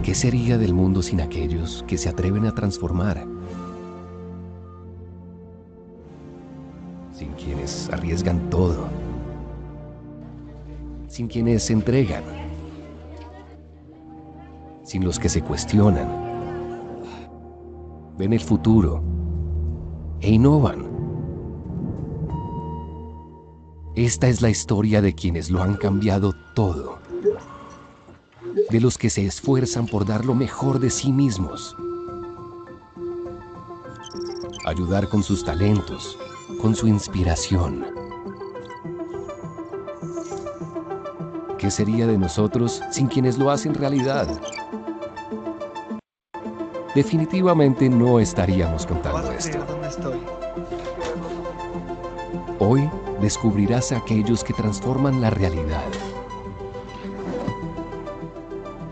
¿Qué sería del mundo sin aquellos que se atreven a transformar? Sin quienes arriesgan todo. Sin quienes se entregan. Sin los que se cuestionan. Ven el futuro e innovan. Esta es la historia de quienes lo han cambiado todo. De los que se esfuerzan por dar lo mejor de sí mismos. Ayudar con sus talentos, con su inspiración. ¿Qué sería de nosotros sin quienes lo hacen realidad? Definitivamente no estaríamos contando esto. ¿Dónde estoy? Hoy descubrirás a aquellos que transforman la realidad.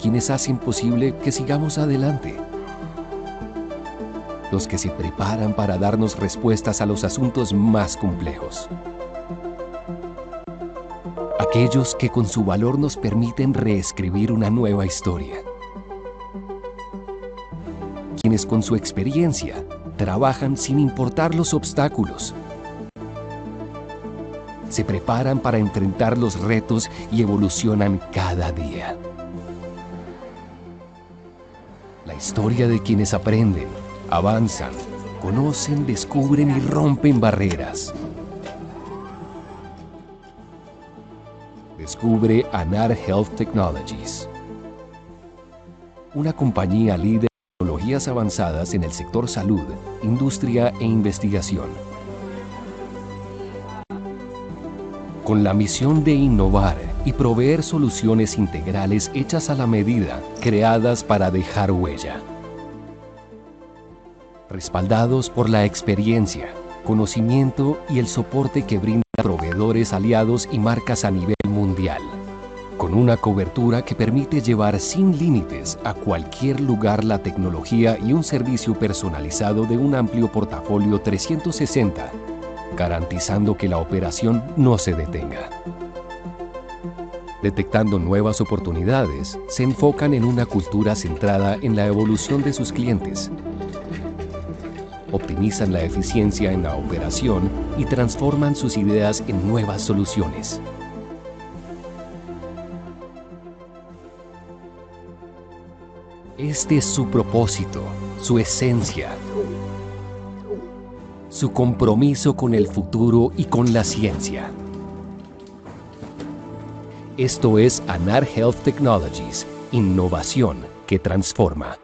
Quienes hacen posible que sigamos adelante. Los que se preparan para darnos respuestas a los asuntos más complejos. Aquellos que con su valor nos permiten reescribir una nueva historia. Quienes con su experiencia trabajan sin importar los obstáculos. Se preparan para enfrentar los retos y evolucionan cada día. La historia de quienes aprenden, avanzan, conocen, descubren y rompen barreras. Descubre Anar Health Technologies, una compañía líder en tecnologías avanzadas en el sector salud, industria e investigación. Con la misión de innovar y proveer soluciones integrales hechas a la medida, creadas para dejar huella. Respaldados por la experiencia, conocimiento y el soporte que brinda proveedores aliados y marcas a nivel mundial. Con una cobertura que permite llevar sin límites a cualquier lugar la tecnología y un servicio personalizado de un amplio portafolio 360, garantizando que la operación no se detenga. Detectando nuevas oportunidades, se enfocan en una cultura centrada en la evolución de sus clientes. optimizan la eficiencia en la operación y transforman sus ideas en nuevas soluciones. Este es su propósito, su esencia, su compromiso con el futuro y con la ciencia. Esto es ANAR Health Technologies, innovación que transforma.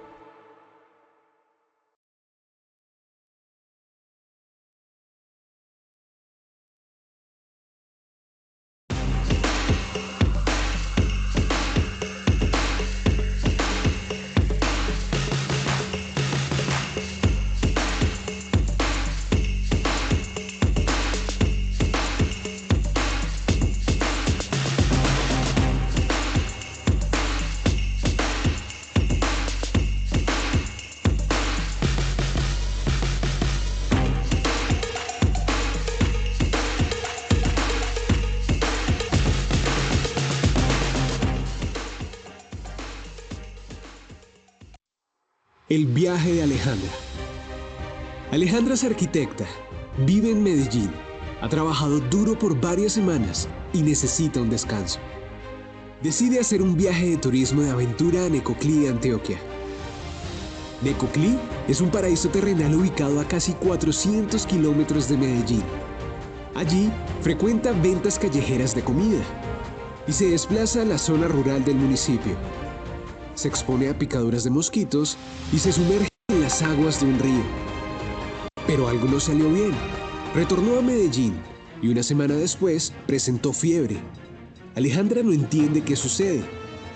El viaje de Alejandra. Alejandra es arquitecta, vive en Medellín, ha trabajado duro por varias semanas y necesita un descanso. Decide hacer un viaje de turismo de aventura a Necoclí, Antioquia. Necoclí es un paraíso terrenal ubicado a casi 400 kilómetros de Medellín. Allí frecuenta ventas callejeras de comida y se desplaza a la zona rural del municipio. Se expone a picaduras de mosquitos y se sumerge en las aguas de un río. Pero algo no salió bien. Retornó a Medellín y una semana después presentó fiebre. Alejandra no entiende qué sucede.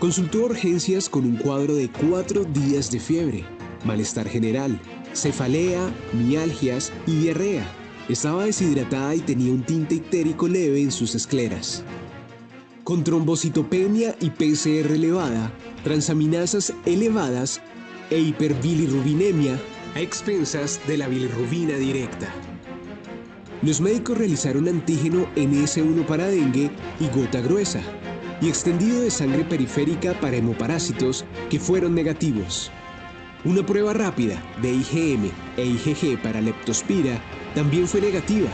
Consultó urgencias con un cuadro de 4 días de fiebre, malestar general, cefalea, mialgias y diarrea. Estaba deshidratada y tenía un tinte ictérico leve en sus escleras. Con trombocitopenia y PCR elevada, transaminasas elevadas e hiperbilirrubinemia a expensas de la bilirrubina directa. Los médicos realizaron antígeno NS1 para dengue y gota gruesa, y extendido de sangre periférica para hemoparásitos que fueron negativos. Una prueba rápida de IgM e IgG para leptospira también fue negativa.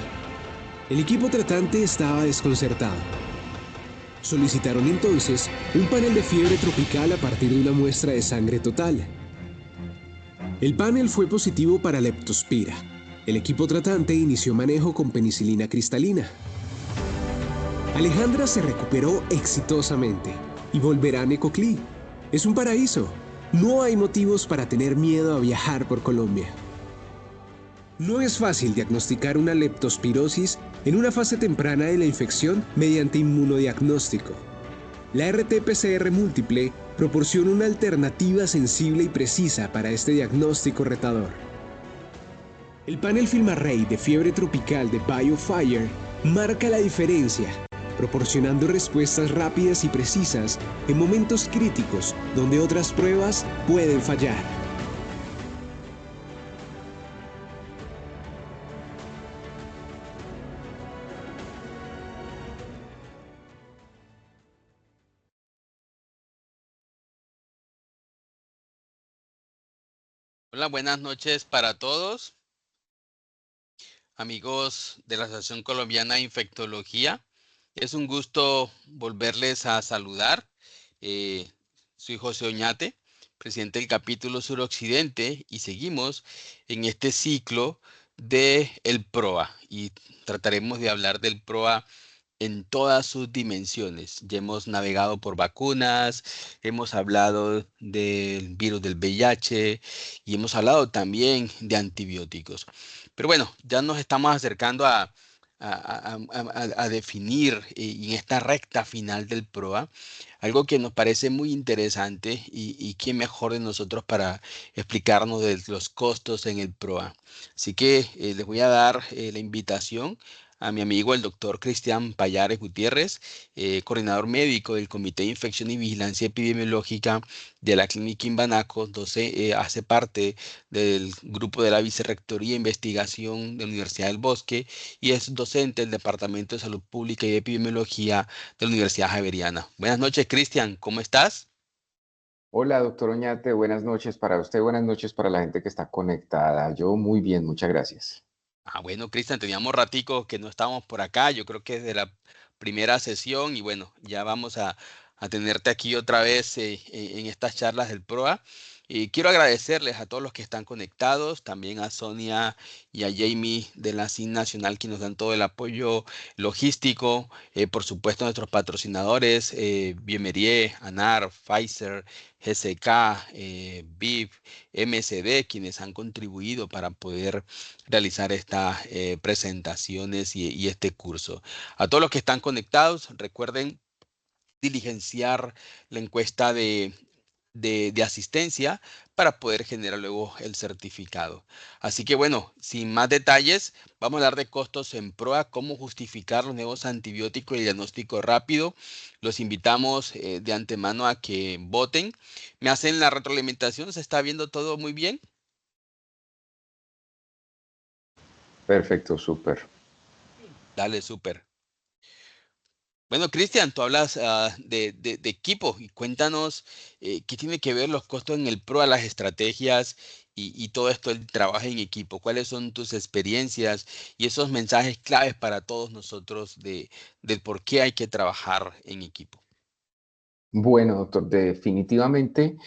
El equipo tratante estaba desconcertado. Solicitaron entonces un panel de fiebre tropical a partir de una muestra de sangre total. El panel fue positivo para leptospira. El equipo tratante inició manejo con penicilina cristalina. Alejandra se recuperó exitosamente y volverá a Necoclí. Es un paraíso. No hay motivos para tener miedo a viajar por Colombia. No es fácil diagnosticar una leptospirosis en una fase temprana de la infección mediante inmunodiagnóstico. La RT-PCR múltiple proporciona una alternativa sensible y precisa para este diagnóstico retador. El panel FilmArray de fiebre tropical de BioFire marca la diferencia, proporcionando respuestas rápidas y precisas en momentos críticos donde otras pruebas pueden fallar. Hola, buenas noches para todos, amigos de la Asociación Colombiana de Infectología. Es un gusto volverles a saludar. Soy José Oñate, presidente del capítulo suroccidente, y seguimos en este ciclo de el PROA y trataremos de hablar del PROA en todas sus dimensiones. Ya hemos navegado por vacunas, hemos hablado del virus del VIH y hemos hablado también de antibióticos. Pero bueno, ya nos estamos acercando a definir en esta recta final del PROA algo que nos parece muy interesante y quién mejor de nosotros para explicarnos de los costos en el PROA. Así que les voy a dar la invitación a mi amigo el doctor Cristian Payares Gutiérrez, coordinador médico del Comité de Infección y Vigilancia Epidemiológica de la Clínica Imbanaco, hace parte del grupo de la Vicerrectoría de Investigación de la Universidad del Bosque y es docente del Departamento de Salud Pública y Epidemiología de la Universidad Javeriana. Buenas noches, Cristian, ¿cómo estás? Hola, doctor Oñate, buenas noches para usted, buenas noches para la gente que está conectada. Yo muy bien, muchas gracias. Bueno, Cristian, teníamos ratico que no estábamos por acá, yo creo que desde la primera sesión y bueno, ya vamos a tenerte aquí otra vez en estas charlas del PROA. Y quiero agradecerles a todos los que están conectados, también a Sonia y a Jamie de la CIN Nacional que nos dan todo el apoyo logístico, por supuesto nuestros patrocinadores, Biomerie, ANAR, Pfizer, GSK, BIP, MSD, quienes han contribuido para poder realizar estas presentaciones y este curso. A todos los que están conectados, recuerden diligenciar la encuesta de asistencia para poder generar luego el certificado. Así que bueno, sin más detalles, vamos a hablar de costos en PROA, cómo justificar los nuevos antibióticos y el diagnóstico rápido. Los invitamos de antemano a que voten. ¿Me hacen la retroalimentación? ¿Se está viendo todo muy bien? Perfecto, súper. Dale, súper. Bueno, Cristian, tú hablas de equipo y cuéntanos qué tiene que ver los costos en el PRO a las estrategias y todo esto del trabajo en equipo. ¿Cuáles son tus experiencias y esos mensajes claves para todos nosotros de por qué hay que trabajar en equipo? Bueno, doctor, definitivamente,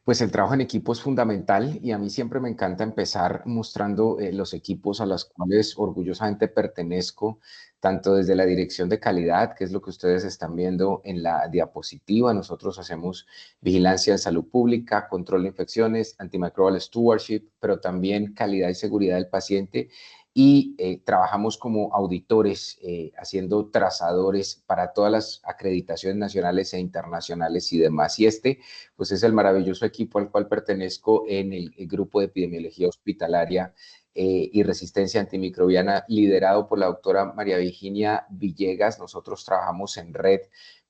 pues el trabajo en equipo es fundamental y a mí siempre me encanta empezar mostrando los equipos a los cuales orgullosamente pertenezco, tanto desde la dirección de calidad, que es lo que ustedes están viendo en la diapositiva. Nosotros hacemos vigilancia de salud pública, control de infecciones, antimicrobial stewardship, pero también calidad y seguridad del paciente y trabajamos como auditores, haciendo trazadores para todas las acreditaciones nacionales e internacionales y demás. Y este, pues es el maravilloso equipo al cual pertenezco en el grupo de epidemiología hospitalaria y resistencia antimicrobiana, liderado por la doctora María Virginia Villegas. Nosotros trabajamos en red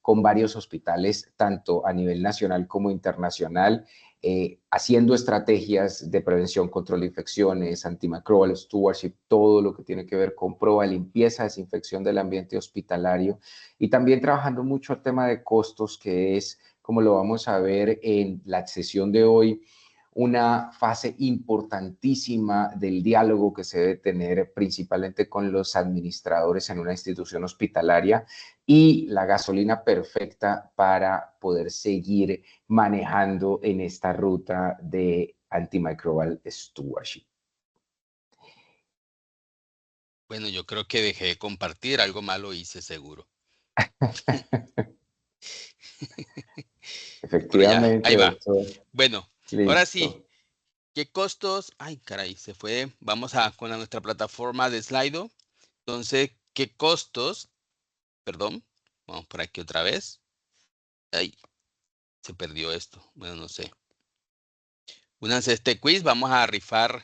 con varios hospitales, tanto a nivel nacional como internacional, haciendo estrategias de prevención, control de infecciones, antimicrobial stewardship, todo lo que tiene que ver con prueba, limpieza, desinfección del ambiente hospitalario y también trabajando mucho el tema de costos, que es, como lo vamos a ver en la sesión de hoy, una fase importantísima del diálogo que se debe tener principalmente con los administradores en una institución hospitalaria y la gasolina perfecta para poder seguir manejando en esta ruta de antimicrobial stewardship. Bueno, yo creo que dejé de compartir, algo malo hice seguro. Pero ya, Efectivamente, ahí va. doctor. Bueno, ahora sí, Listo. ¿qué costos? Ay, caray, se fue. Vamos con nuestra plataforma de Slido. Entonces, ¿qué costos? Perdón, vamos por aquí otra vez. Ay, se perdió esto. Bueno, no sé. Únanse a este quiz. Vamos a rifar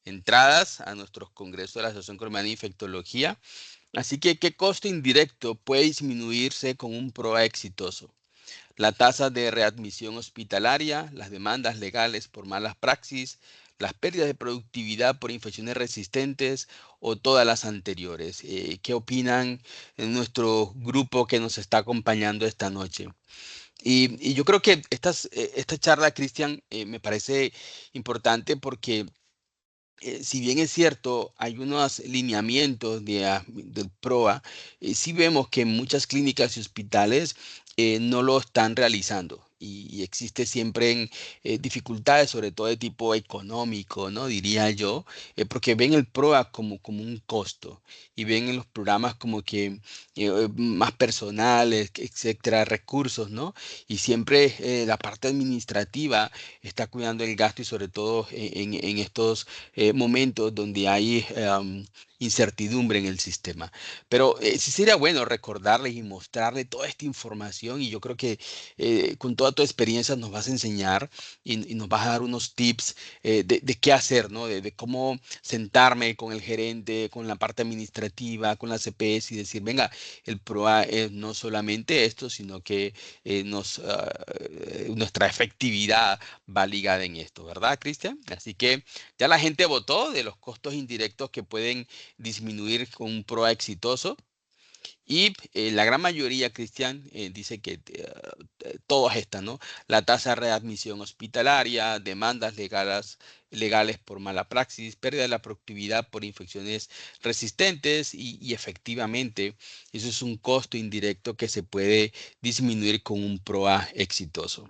entradas a nuestros congresos de la Asociación Colombiana de Infectología. Así que, ¿qué costo indirecto puede disminuirse con un PROA exitoso? La tasa de readmisión hospitalaria, las demandas legales por malas praxis, las pérdidas de productividad por infecciones resistentes o todas las anteriores. ¿Qué opinan en nuestro grupo que nos está acompañando esta noche? Y yo creo que esta charla, Cristian, me parece importante porque si bien es cierto, hay unos lineamientos del PROA, sí vemos que muchas clínicas y hospitales no lo están realizando. Y existe siempre dificultades, sobre todo de tipo económico, ¿no? Diría yo, porque ven el PROA como un costo y ven en los programas como que más personales, etcétera, recursos, ¿no? Y siempre la parte administrativa está cuidando el gasto y sobre todo en estos momentos donde hay incertidumbre en el sistema. Pero sí sería bueno recordarles y mostrarles toda esta información y yo creo que con toda tu experiencia nos vas a enseñar y nos vas a dar unos tips de qué hacer, ¿no? De cómo sentarme con el gerente, con la parte administrativa, con la CPS y decir, venga, el PROA es no solamente esto, sino que nuestra efectividad va ligada en esto, ¿verdad, Cristian? Así que ya la gente votó de los costos indirectos que pueden disminuir con un PROA exitoso. Y la gran mayoría, Cristian, dice que todas estas, ¿no? La tasa de readmisión hospitalaria, demandas legales por mala praxis, pérdida de la productividad por infecciones resistentes y efectivamente eso es un costo indirecto que se puede disminuir con un PROA exitoso.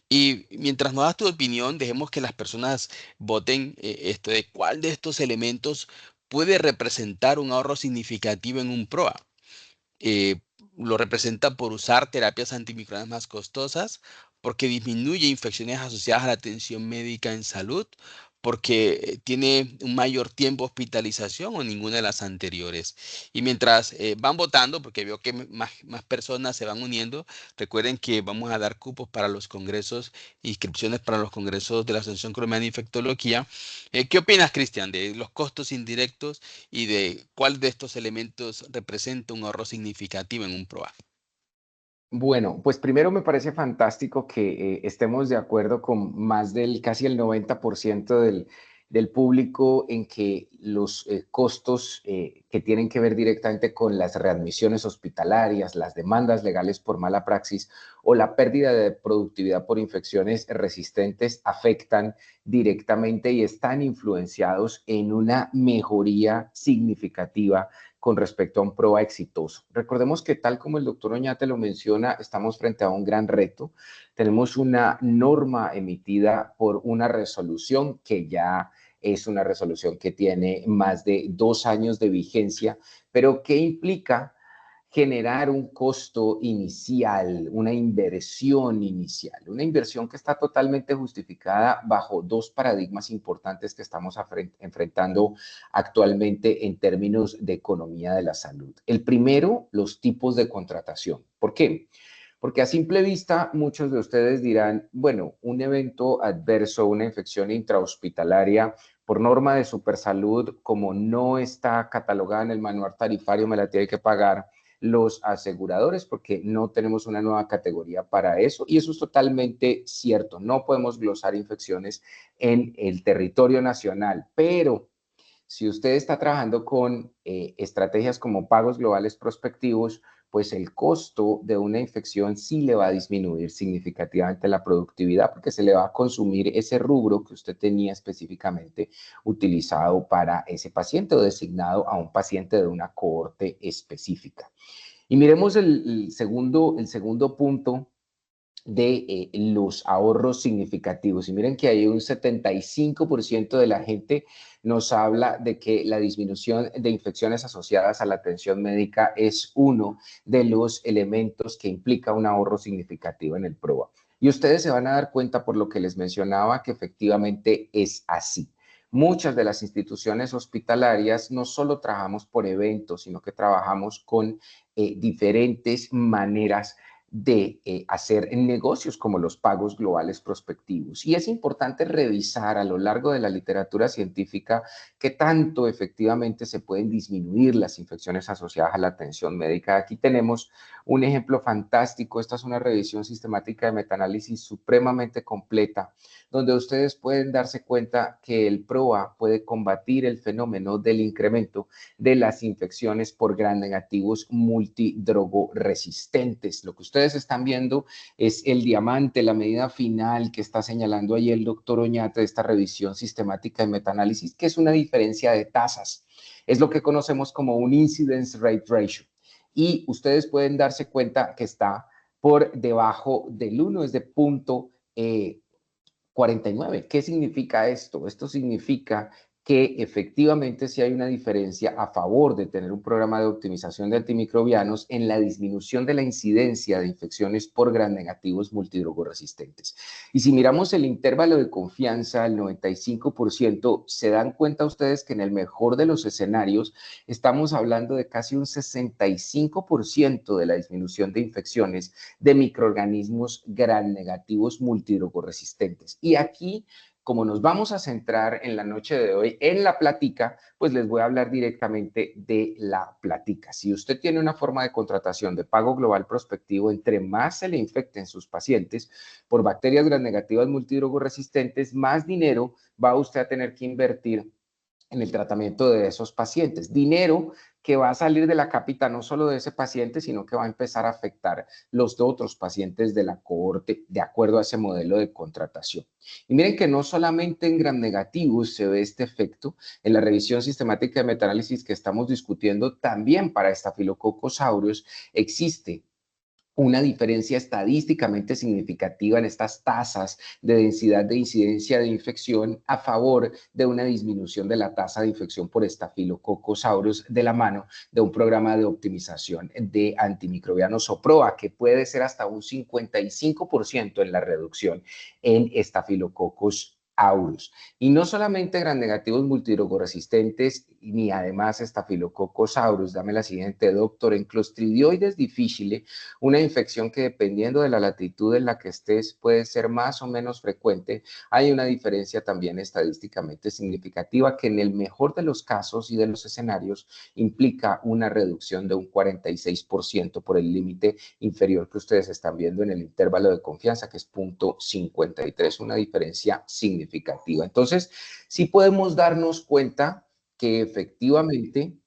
Y mientras nos das tu opinión, dejemos que las personas voten esto de cuál de estos elementos puede representar un ahorro significativo en un PROA. eh, lo representa por usar terapias antimicrobianas más costosas, porque disminuye infecciones asociadas a la atención médica en salud, porque tiene un mayor tiempo de hospitalización o ninguna de las anteriores. Y mientras van votando, porque veo que más personas se van uniendo, recuerden que vamos a dar cupos para los congresos, inscripciones para los congresos de la Asociación Colombiana de Infectología. ¿Qué opinas, Cristian, de los costos indirectos y de cuál de estos elementos representa un ahorro significativo en un PROA? Bueno, pues primero me parece fantástico que estemos de acuerdo con más del casi el 90% del público en que los costos que tienen que ver directamente con las readmisiones hospitalarias, las demandas legales por mala praxis o la pérdida de productividad por infecciones resistentes afectan directamente y están influenciados en una mejoría significativa con respecto a un PROA exitoso. Recordemos que tal como el doctor Oñate lo menciona, estamos frente a un gran reto. Tenemos una norma emitida por una resolución que ya es una resolución que tiene más de 2 años de vigencia, pero que implica generar un costo inicial, una inversión inicial, una inversión que está totalmente justificada bajo dos paradigmas importantes que estamos enfrentando actualmente en términos de economía de la salud. El primero, los tipos de contratación. ¿Por qué? Porque a simple vista muchos de ustedes dirán, bueno, un evento adverso, una infección intrahospitalaria, por norma de Supersalud, como no está catalogada en el manual tarifario, me la tiene que pagar los aseguradores porque no tenemos una nueva categoría para eso y eso es totalmente cierto. No podemos glosar infecciones en el territorio nacional, pero si usted está trabajando con estrategias como pagos globales prospectivos, pues el costo de una infección sí le va a disminuir significativamente la productividad porque se le va a consumir ese rubro que usted tenía específicamente utilizado para ese paciente o designado a un paciente de una cohorte específica. Y miremos el segundo punto de los ahorros significativos. Y miren que hay un 75% de la gente nos habla de que la disminución de infecciones asociadas a la atención médica es uno de los elementos que implica un ahorro significativo en el PROA. Y ustedes se van a dar cuenta por lo que les mencionaba que efectivamente es así. Muchas de las instituciones hospitalarias no solo trabajamos por eventos, sino que trabajamos con diferentes maneras de hacer negocios como los pagos globales prospectivos. Y es importante revisar a lo largo de la literatura científica qué tanto efectivamente se pueden disminuir las infecciones asociadas a la atención médica. Aquí tenemos un ejemplo fantástico. Esta es una revisión sistemática de metaanálisis supremamente completa, donde ustedes pueden darse cuenta que el PROA puede combatir el fenómeno del incremento de las infecciones por gram negativos multidrogoresistentes. Lo que ustedes están viendo es el diamante, la medida final que está señalando ahí el doctor Oñate de esta revisión sistemática de metaanálisis, que es una diferencia de tasas. Es lo que conocemos como un incidence rate ratio. Y ustedes pueden darse cuenta que está por debajo del 1, es de punto 49. ¿Qué significa esto? Esto significa que efectivamente sí hay una diferencia a favor de tener un programa de optimización de antimicrobianos en la disminución de la incidencia de infecciones por gram negativos multidrogoresistentes. Y si miramos el intervalo de confianza, el 95%, se dan cuenta ustedes que en el mejor de los escenarios estamos hablando de casi un 65% de la disminución de infecciones de microorganismos gram negativos multidrogoresistentes. Y aquí, como nos vamos a centrar en la noche de hoy en la plática, pues les voy a hablar directamente de la plática. Si usted tiene una forma de contratación de pago global prospectivo, entre más se le infecten sus pacientes por bacterias gram negativas multidrogoresistentes, más dinero va usted a tener que invertir en el tratamiento de esos pacientes. Dinero que va a salir de la cápita no solo de ese paciente, sino que va a empezar a afectar los de otros pacientes de la cohorte de acuerdo a ese modelo de contratación. Y miren que no solamente en gram negativos se ve este efecto, en la revisión sistemática de metaanálisis que estamos discutiendo, también para Staphylococcus aureus existe una diferencia estadísticamente significativa en estas tasas de densidad de incidencia de infección a favor de una disminución de la tasa de infección por Staphylococcus aureus de la mano de un programa de optimización de antimicrobianos o PROA, que puede ser hasta un 55% en la reducción en Staphylococcus aureus. Y no solamente gram negativos multidrogoresistentes, ni además Staphylococcus aureus. Dame la siguiente, doctor. En Clostridioides difficile, una infección que dependiendo de la latitud en la que estés puede ser más o menos frecuente, hay una diferencia también estadísticamente significativa que en el mejor de los casos y de los escenarios implica una reducción de un 46% por el límite inferior que ustedes están viendo en el intervalo de confianza, que es 0.53, una diferencia significativa. Entonces, sí podemos darnos cuenta que efectivamente,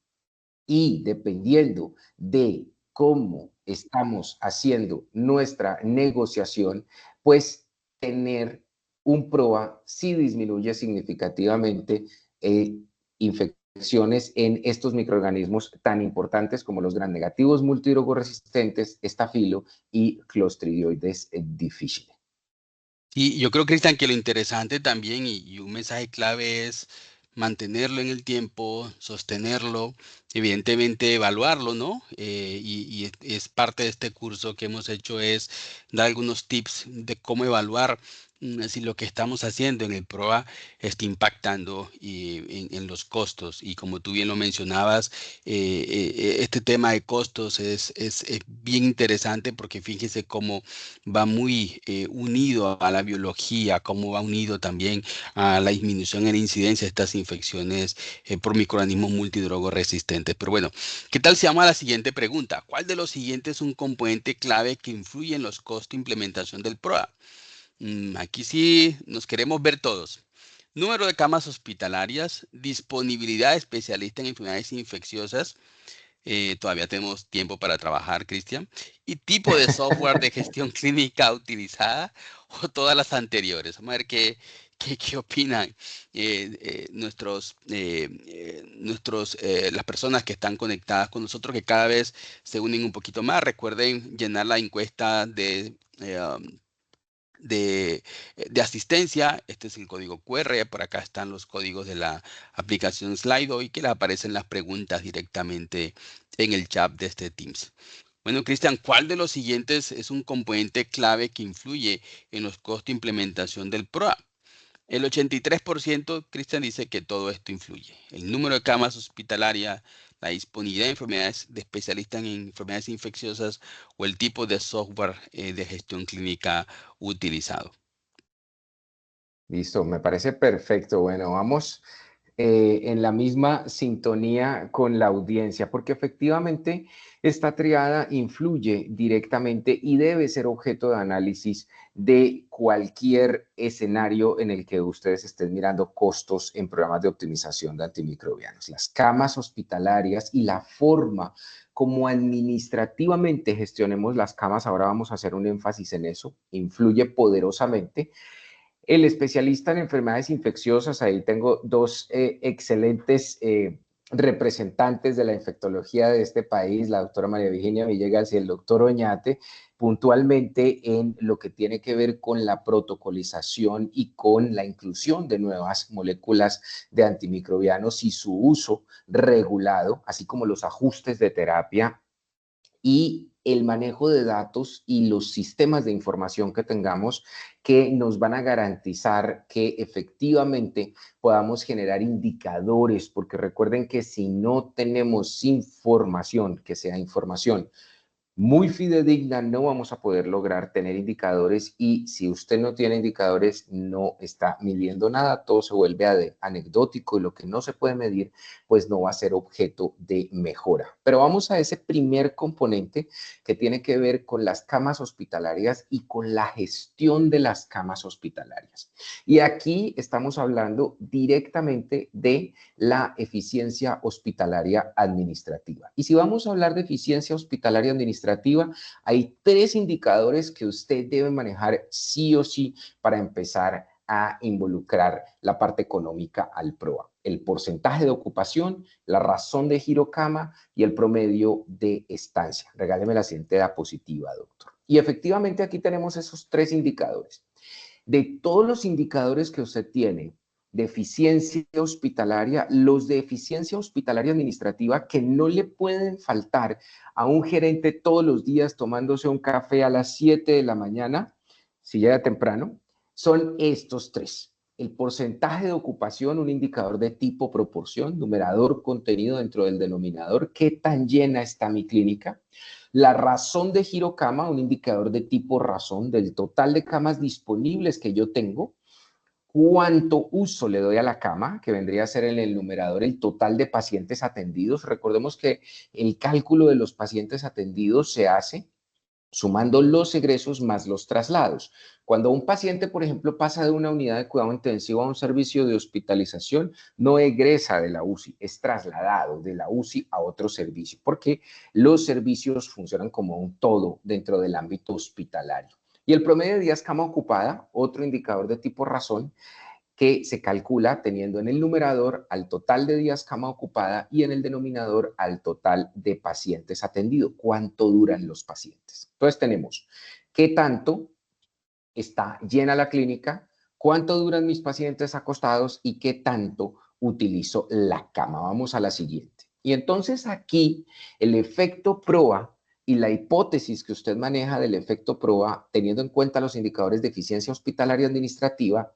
y dependiendo de cómo estamos haciendo nuestra negociación, pues tener un PROA sí disminuye significativamente infecciones en estos microorganismos tan importantes como los gram negativos multidrogoresistentes, estafilo y Clostridioides difficile. Y yo creo, Cristian, que lo interesante también y un mensaje clave es mantenerlo en el tiempo, sostenerlo, evidentemente evaluarlo, ¿no? Y es parte de este curso que hemos hecho es dar algunos tips de cómo evaluar si lo que estamos haciendo en el PROA está impactando en los costos. Y como tú bien lo mencionabas, este tema de costos es bien interesante porque fíjese cómo va muy unido a la biología, cómo va unido también a la disminución en la incidencia de estas infecciones por microorganismos multidrogoresistentes. Pero bueno, ¿qué tal si vamos a la siguiente pregunta? ¿Cuál de los siguientes es un componente clave que influye en los costos de implementación del PROA? Aquí sí nos queremos ver todos. Número de camas hospitalarias, disponibilidad de especialistas en enfermedades infecciosas, todavía tenemos tiempo para trabajar, Cristian. Y tipo de software de gestión clínica utilizada o todas las anteriores. Vamos a ver qué opinan las personas que están conectadas con nosotros, que cada vez se unen un poquito más. Recuerden llenar la encuesta de asistencia. Este es el código QR. Por acá están los códigos de la aplicación Slido y que les aparecen las preguntas directamente en el chat de este Teams. Bueno, Cristian, ¿cuál de los siguientes es un componente clave que influye en los costos de implementación del PROA? El 83%, Cristian, dice que todo esto influye. El número de camas hospitalarias, la disponibilidad de enfermedades de especialistas en enfermedades infecciosas o el tipo de software de gestión clínica utilizado. Listo, me parece perfecto. Bueno, vamos en la misma sintonía con la audiencia, porque efectivamente esta triada influye directamente y debe ser objeto de análisis de cualquier escenario en el que ustedes estén mirando costos en programas de optimización de antimicrobianos. Las camas hospitalarias y la forma como administrativamente gestionemos las camas, ahora vamos a hacer un énfasis en eso, influye poderosamente. El especialista en enfermedades infecciosas, ahí tengo dos excelentes representantes de la infectología de este país, la doctora María Virginia Villegas y el doctor Oñate, puntualmente en lo que tiene que ver con la protocolización y con la inclusión de nuevas moléculas de antimicrobianos y su uso regulado, así como los ajustes de terapia y el manejo de datos y los sistemas de información que tengamos que nos van a garantizar que efectivamente podamos generar indicadores, porque recuerden que si no tenemos información, que sea información muy fidedigna, no vamos a poder lograr tener indicadores, y si usted no tiene indicadores, no está midiendo nada, todo se vuelve anecdótico, y lo que no se puede medir, pues no va a ser objeto de mejora. Pero vamos a ese primer componente que tiene que ver con las camas hospitalarias y con la gestión de las camas hospitalarias. Y aquí estamos hablando directamente de la eficiencia hospitalaria administrativa. Y si vamos a hablar de eficiencia hospitalaria administrativa, hay 3 indicadores que usted debe manejar sí o sí para empezar a involucrar la parte económica al PROA: el porcentaje de ocupación, la razón de giro cama y el promedio de estancia. Regáleme la siguiente diapositiva, doctor. Y efectivamente aquí tenemos esos 3 indicadores. De todos los indicadores que usted tiene de eficiencia hospitalaria, los de eficiencia hospitalaria administrativa que no le pueden faltar a un gerente todos los días tomándose un café a las 7 de la mañana, si llega temprano, son estos 3. El porcentaje de ocupación, un indicador de tipo proporción, numerador, contenido dentro del denominador, qué tan llena está mi clínica. La razón de giro cama, un indicador de tipo razón, del total de camas disponibles que yo tengo. Cuánto uso le doy a la cama, que vendría a ser en el numerador el total de pacientes atendidos. Recordemos que el cálculo de los pacientes atendidos se hace sumando los egresos más los traslados. Cuando un paciente, por ejemplo, pasa de una unidad de cuidado intensivo a un servicio de hospitalización, no egresa de la UCI, es trasladado de la UCI a otro servicio, porque los servicios funcionan como un todo dentro del ámbito hospitalario. Y el promedio de días cama ocupada, otro indicador de tipo razón, que se calcula teniendo en el numerador al total de días cama ocupada y en el denominador al total de pacientes atendidos. ¿Cuánto duran los pacientes? Entonces tenemos qué tanto está llena la clínica, cuánto duran mis pacientes acostados y qué tanto utilizo la cama. Vamos a la siguiente. Y entonces aquí el efecto PROA y la hipótesis que usted maneja del efecto PROA, teniendo en cuenta los indicadores de eficiencia hospitalaria administrativa,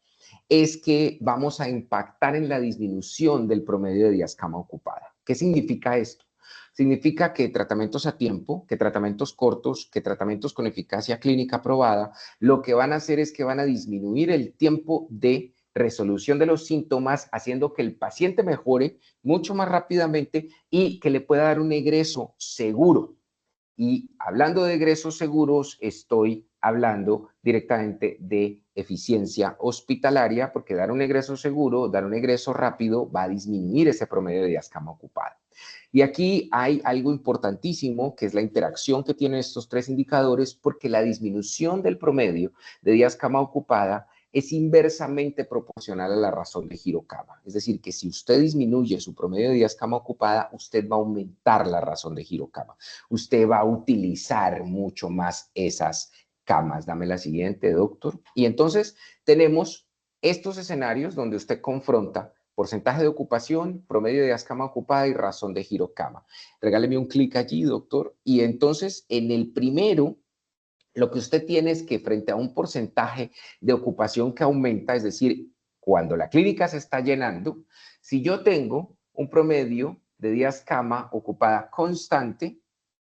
es que vamos a impactar en la disminución del promedio de días cama ocupada. ¿Qué significa esto? Significa que tratamientos a tiempo, que tratamientos cortos, que tratamientos con eficacia clínica probada, lo que van a hacer es que van a disminuir el tiempo de resolución de los síntomas, haciendo que el paciente mejore mucho más rápidamente y que le pueda dar un egreso seguro. Y hablando de egresos seguros, estoy hablando directamente de eficiencia hospitalaria, porque dar un egreso seguro, dar un egreso rápido, va a disminuir ese promedio de días cama ocupada. Y aquí hay algo importantísimo, que es la interacción que tienen estos 3 indicadores, porque la disminución del promedio de días cama ocupada es inversamente proporcional a la razón de giro cama. Es decir, que si usted disminuye su promedio de días cama ocupada, usted va a aumentar la razón de giro cama. Usted va a utilizar mucho más esas camas. Dame la siguiente, doctor. Y entonces tenemos estos escenarios donde usted confronta porcentaje de ocupación, promedio de días cama ocupada y razón de giro cama. Regáleme un clic allí, doctor. Y entonces en el primero, lo que usted tiene es que frente a un porcentaje de ocupación que aumenta, es decir, cuando la clínica se está llenando, si yo tengo un promedio de días cama ocupada constante,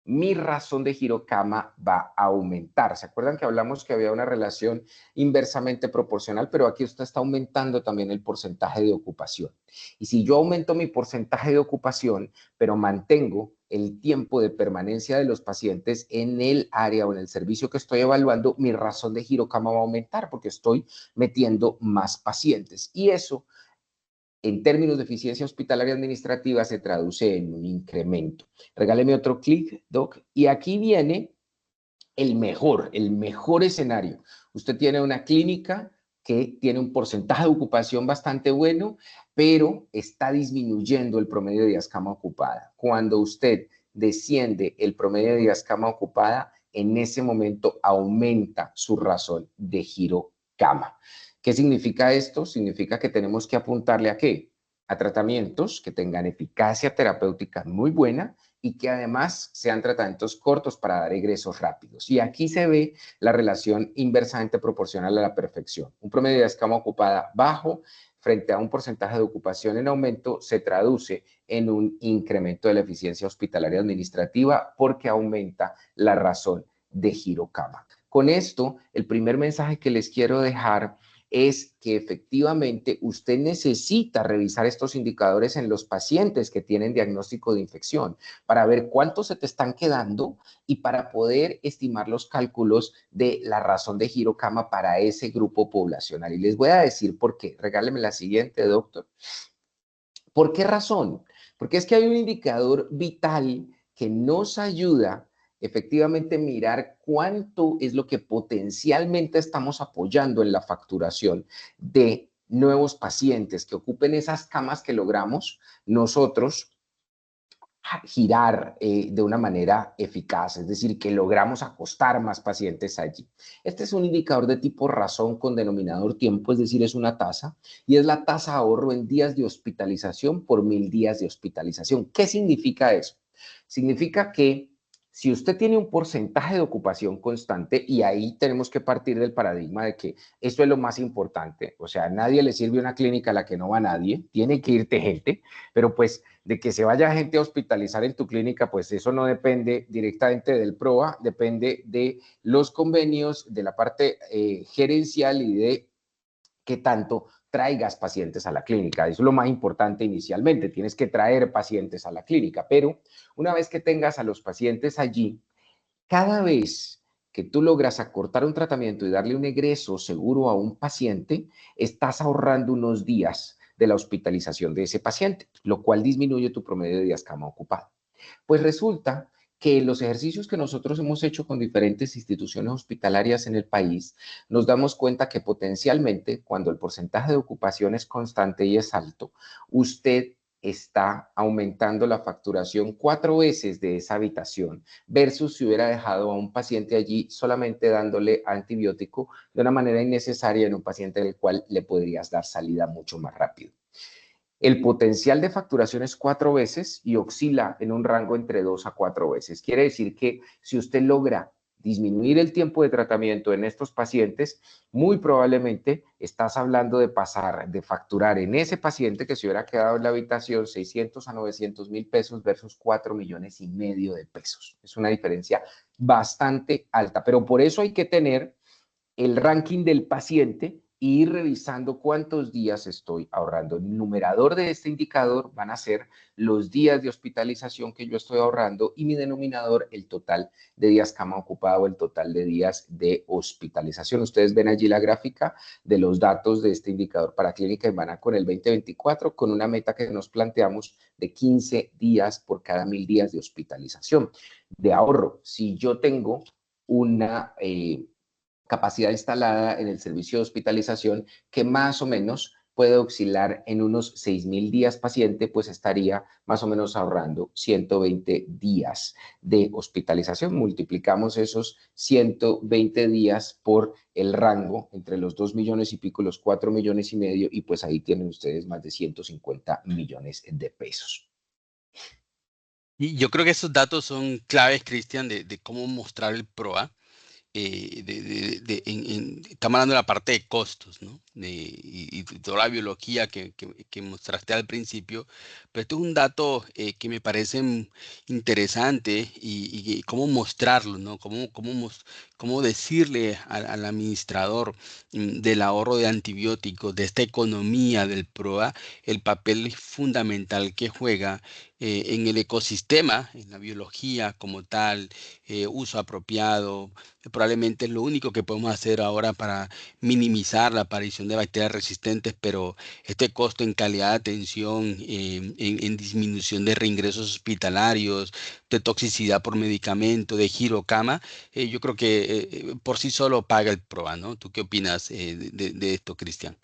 mi razón de giro cama va a aumentar. ¿Se acuerdan que hablamos que había una relación inversamente proporcional? Pero aquí usted está aumentando también el porcentaje de ocupación. Y si yo aumento mi porcentaje de ocupación, pero mantengo el tiempo de permanencia de los pacientes en el área o en el servicio que estoy evaluando, mi razón de giro cama va a aumentar porque estoy metiendo más pacientes. Y eso, en términos de eficiencia hospitalaria administrativa, se traduce en un incremento. Regáleme otro clic, doc. Y aquí viene el mejor escenario. Usted tiene una clínica que tiene un porcentaje de ocupación bastante bueno, pero está disminuyendo el promedio de días cama ocupada. Cuando usted desciende el promedio de días cama ocupada, en ese momento aumenta su razón de giro cama. ¿Qué significa esto? Significa que tenemos que apuntarle ¿a qué? A tratamientos que tengan eficacia terapéutica muy buena y que además sean tratamientos cortos para dar egresos rápidos. Y aquí se ve la relación inversamente proporcional a la perfección. Un promedio de días cama ocupada bajo frente a un porcentaje de ocupación en aumento se traduce en un incremento de la eficiencia hospitalaria administrativa porque aumenta la razón de giro cama. Con esto, el primer mensaje que les quiero dejar es que efectivamente usted necesita revisar estos indicadores en los pacientes que tienen diagnóstico de infección para ver cuántos se te están quedando y para poder estimar los cálculos de la razón de giro cama para ese grupo poblacional. Y les voy a decir por qué. Regáleme la siguiente, doctor. ¿Por qué razón? Porque es que hay un indicador vital que nos ayuda efectivamente a mirar cuánto es lo que potencialmente estamos apoyando en la facturación de nuevos pacientes que ocupen esas camas que logramos nosotros girar de una manera eficaz, es decir, que logramos acostar más pacientes allí. Este es un indicador de tipo razón con denominador tiempo, es decir, es una tasa, y es la tasa ahorro en días de hospitalización por 1000 días de hospitalización. ¿Qué significa eso? Significa que si usted tiene un porcentaje de ocupación constante, y ahí tenemos que partir del paradigma de que esto es lo más importante, o sea, a nadie le sirve una clínica a la que no va nadie, tiene que irte gente, pero pues de que se vaya gente a hospitalizar en tu clínica, pues eso no depende directamente del PROA, depende de los convenios, de la parte gerencial y de qué tanto traigas pacientes a la clínica. Eso es lo más importante inicialmente, tienes que traer pacientes a la clínica, pero una vez que tengas a los pacientes allí, cada vez que tú logras acortar un tratamiento y darle un egreso seguro a un paciente, estás ahorrando unos días de la hospitalización de ese paciente, lo cual disminuye tu promedio de días cama ocupada. Pues resulta que los ejercicios que nosotros hemos hecho con diferentes instituciones hospitalarias en el país, nos damos cuenta que potencialmente, cuando el porcentaje de ocupación es constante y es alto, usted está aumentando la facturación 4 veces de esa habitación versus si hubiera dejado a un paciente allí solamente dándole antibiótico de una manera innecesaria en un paciente del cual le podrías dar salida mucho más rápido. El potencial de facturación es 4 veces y oscila en un rango entre 2 a 4 veces. Quiere decir que si usted logra disminuir el tiempo de tratamiento en estos pacientes, muy probablemente estás hablando de pasar, de facturar en ese paciente que se hubiera quedado en la habitación 600 a 900 mil pesos versus 4 millones y medio de pesos. Es una diferencia bastante alta, pero por eso hay que tener el ranking del paciente e ir revisando cuántos días estoy ahorrando. El numerador de este indicador van a ser los días de hospitalización que yo estoy ahorrando y mi denominador el total de días cama ocupada o el total de días de hospitalización. Ustedes ven allí la gráfica de los datos de este indicador para clínica Humana con el 2024 con una meta que nos planteamos de 15 días por cada 1000 días de hospitalización de ahorro. Si yo tengo una capacidad instalada en el servicio de hospitalización que más o menos puede oscilar en unos 6000 días paciente, pues estaría más o menos ahorrando 120 días de hospitalización. Multiplicamos esos 120 días por el rango entre los 2 millones y pico, los 4 millones y medio, y pues ahí tienen ustedes más de 150 millones de pesos. Y yo creo que esos datos son claves, Cristian, de cómo mostrar el PROA. Estamos hablando de la parte de costos, ¿no? Y toda la biología que mostraste al principio, pero esto es un dato que me parece interesante y cómo mostrarlo, ¿no? Cómo decirle al administrador del ahorro de antibióticos, de esta economía del PROA, el papel fundamental que juega en el ecosistema, en la biología como tal, uso apropiado. Probablemente es lo único que podemos hacer ahora para minimizar la aparición de bacterias resistentes, pero este costo en calidad de atención, en disminución de reingresos hospitalarios, de toxicidad por medicamento, de girocama, yo creo que por sí solo paga el PROA, ¿no? ¿Tú qué opinas de esto, Cristian?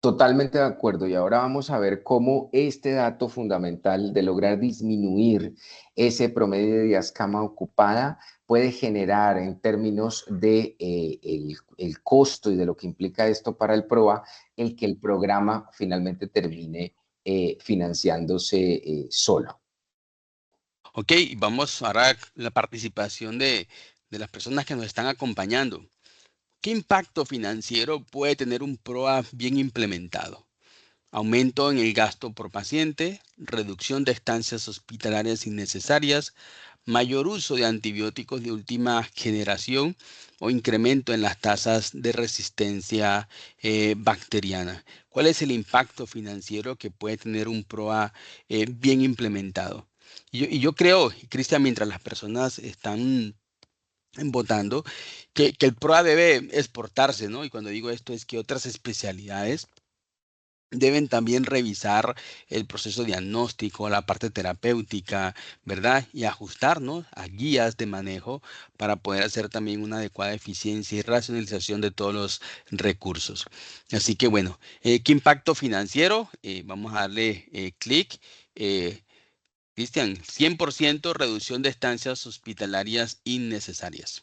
Totalmente de acuerdo. Y ahora vamos a ver cómo este dato fundamental de lograr disminuir ese promedio de días cama ocupada puede generar en términos de el costo y de lo que implica esto para el PROA, el que el programa finalmente termine financiándose solo. Ok, vamos ahora a la participación de las personas que nos están acompañando. ¿Qué impacto financiero puede tener un PROA bien implementado? aumento en el gasto por paciente, reducción de estancias hospitalarias innecesarias, mayor uso de antibióticos de última generación o incremento en las tasas de resistencia bacteriana. ¿Cuál es el impacto financiero que puede tener un PROA bien implementado? Y yo creo, Cristian, mientras las personas están votando, que el PROA debe exportarse, ¿no? Y cuando digo esto es que otras especialidades deben también revisar el proceso diagnóstico, la parte terapéutica, ¿verdad? Y ajustarnos a guías de manejo para poder hacer también una adecuada eficiencia y racionalización de todos los recursos. Así que bueno, ¿qué impacto financiero? Vamos a darle clic. Cristian, 100% reducción de estancias hospitalarias innecesarias.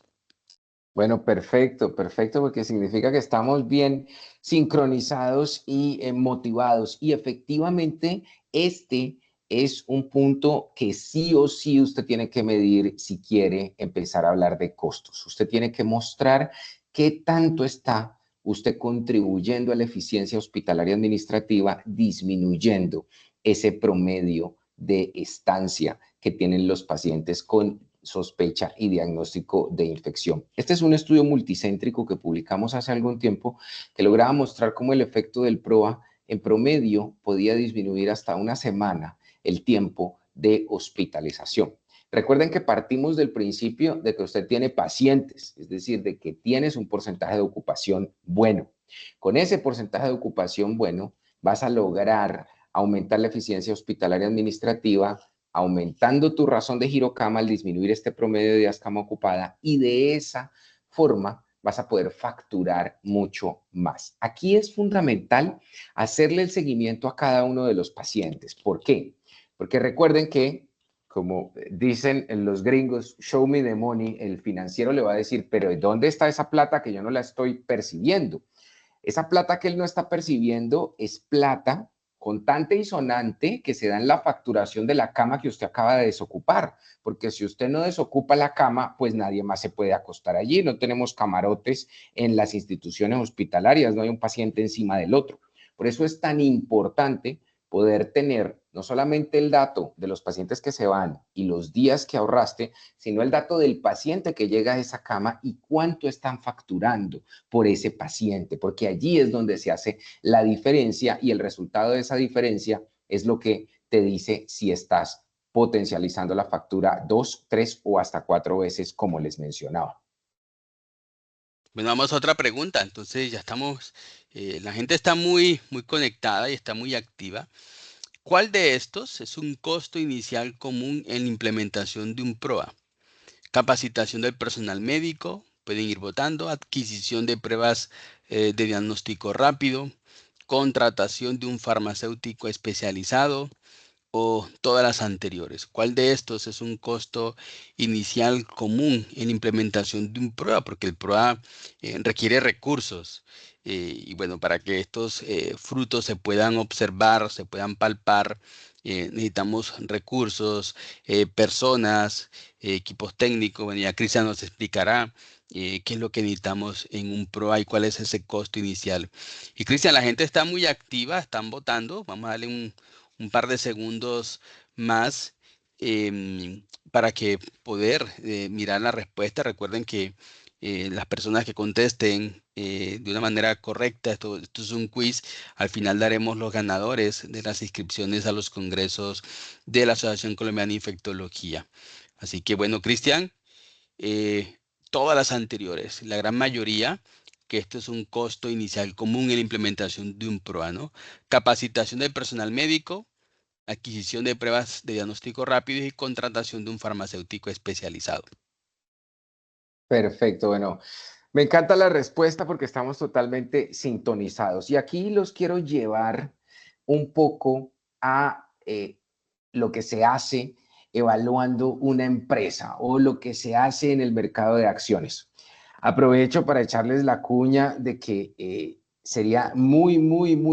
Bueno, perfecto, perfecto, porque significa que estamos bien sincronizados y motivados. Y efectivamente, este es un punto que sí o sí usted tiene que medir si quiere empezar a hablar de costos. Usted tiene que mostrar qué tanto está usted contribuyendo a la eficiencia hospitalaria administrativa, disminuyendo ese promedio de estancia que tienen los pacientes con sospecha y diagnóstico de infección. Este es un estudio multicéntrico que publicamos hace algún tiempo que lograba mostrar cómo el efecto del PROA en promedio podía disminuir hasta una semana el tiempo de hospitalización. Recuerden que partimos del principio de que usted tiene pacientes, es decir, de que tienes un porcentaje de ocupación bueno. Con ese porcentaje de ocupación bueno, vas a lograr aumentar la eficiencia hospitalaria administrativa, aumentando tu razón de giro cama al disminuir este promedio de días cama ocupada, y de esa forma vas a poder facturar mucho más. Aquí es fundamental hacerle el seguimiento a cada uno de los pacientes. ¿Por qué? Porque recuerden que, como dicen los gringos, show me the money, el financiero le va a decir, pero ¿dónde está esa plata que yo no la estoy percibiendo? Esa plata que él no está percibiendo es plata contante y sonante que se da en la facturación de la cama que usted acaba de desocupar, porque si usted no desocupa la cama, pues nadie más se puede acostar allí, no tenemos camarotes en las instituciones hospitalarias, no hay un paciente encima del otro. Por eso es tan importante poder tener no solamente el dato de los pacientes que se van y los días que ahorraste, sino el dato del paciente que llega a esa cama y cuánto están facturando por ese paciente, porque allí es donde se hace la diferencia y el resultado de esa diferencia es lo que te dice si estás potencializando la factura 2, 3 o hasta 4 veces, como les mencionaba. Bueno, vamos a otra pregunta. Entonces ya estamos, la gente está muy conectada y está muy activa. ¿Cuál de estos es un costo inicial común en la implementación de un PROA? Capacitación del personal médico, pueden ir votando, adquisición de pruebas de diagnóstico rápido, contratación de un farmacéutico especializado o todas las anteriores. ¿Cuál de estos es un costo inicial común en implementación de un PROA? Porque el PROA requiere recursos. Y bueno, para que estos frutos se puedan observar, se puedan palpar, necesitamos recursos, personas, equipos técnicos. Bueno, ya Cristian nos explicará qué es lo que necesitamos en un PROA y cuál es ese costo inicial. Y Cristian, la gente está muy activa, están votando. Vamos a darle un par de segundos más para que poder mirar la respuesta. Recuerden que las personas que contesten de una manera correcta, esto es un quiz, al final daremos los ganadores de las inscripciones a los congresos de la Asociación Colombiana de Infectología. Así que bueno, Cristian, eh, todas las anteriores, la gran mayoría, que esto es un costo inicial común en la implementación de un PROA, ¿no? Capacitación del personal médico, adquisición de pruebas de diagnóstico rápido y contratación de un farmacéutico especializado. Perfecto, bueno, me encanta la respuesta porque estamos totalmente sintonizados. Y aquí los quiero llevar un poco a lo que se hace evaluando una empresa o lo que se hace en el mercado de acciones. Aprovecho para echarles la cuña de que sería muy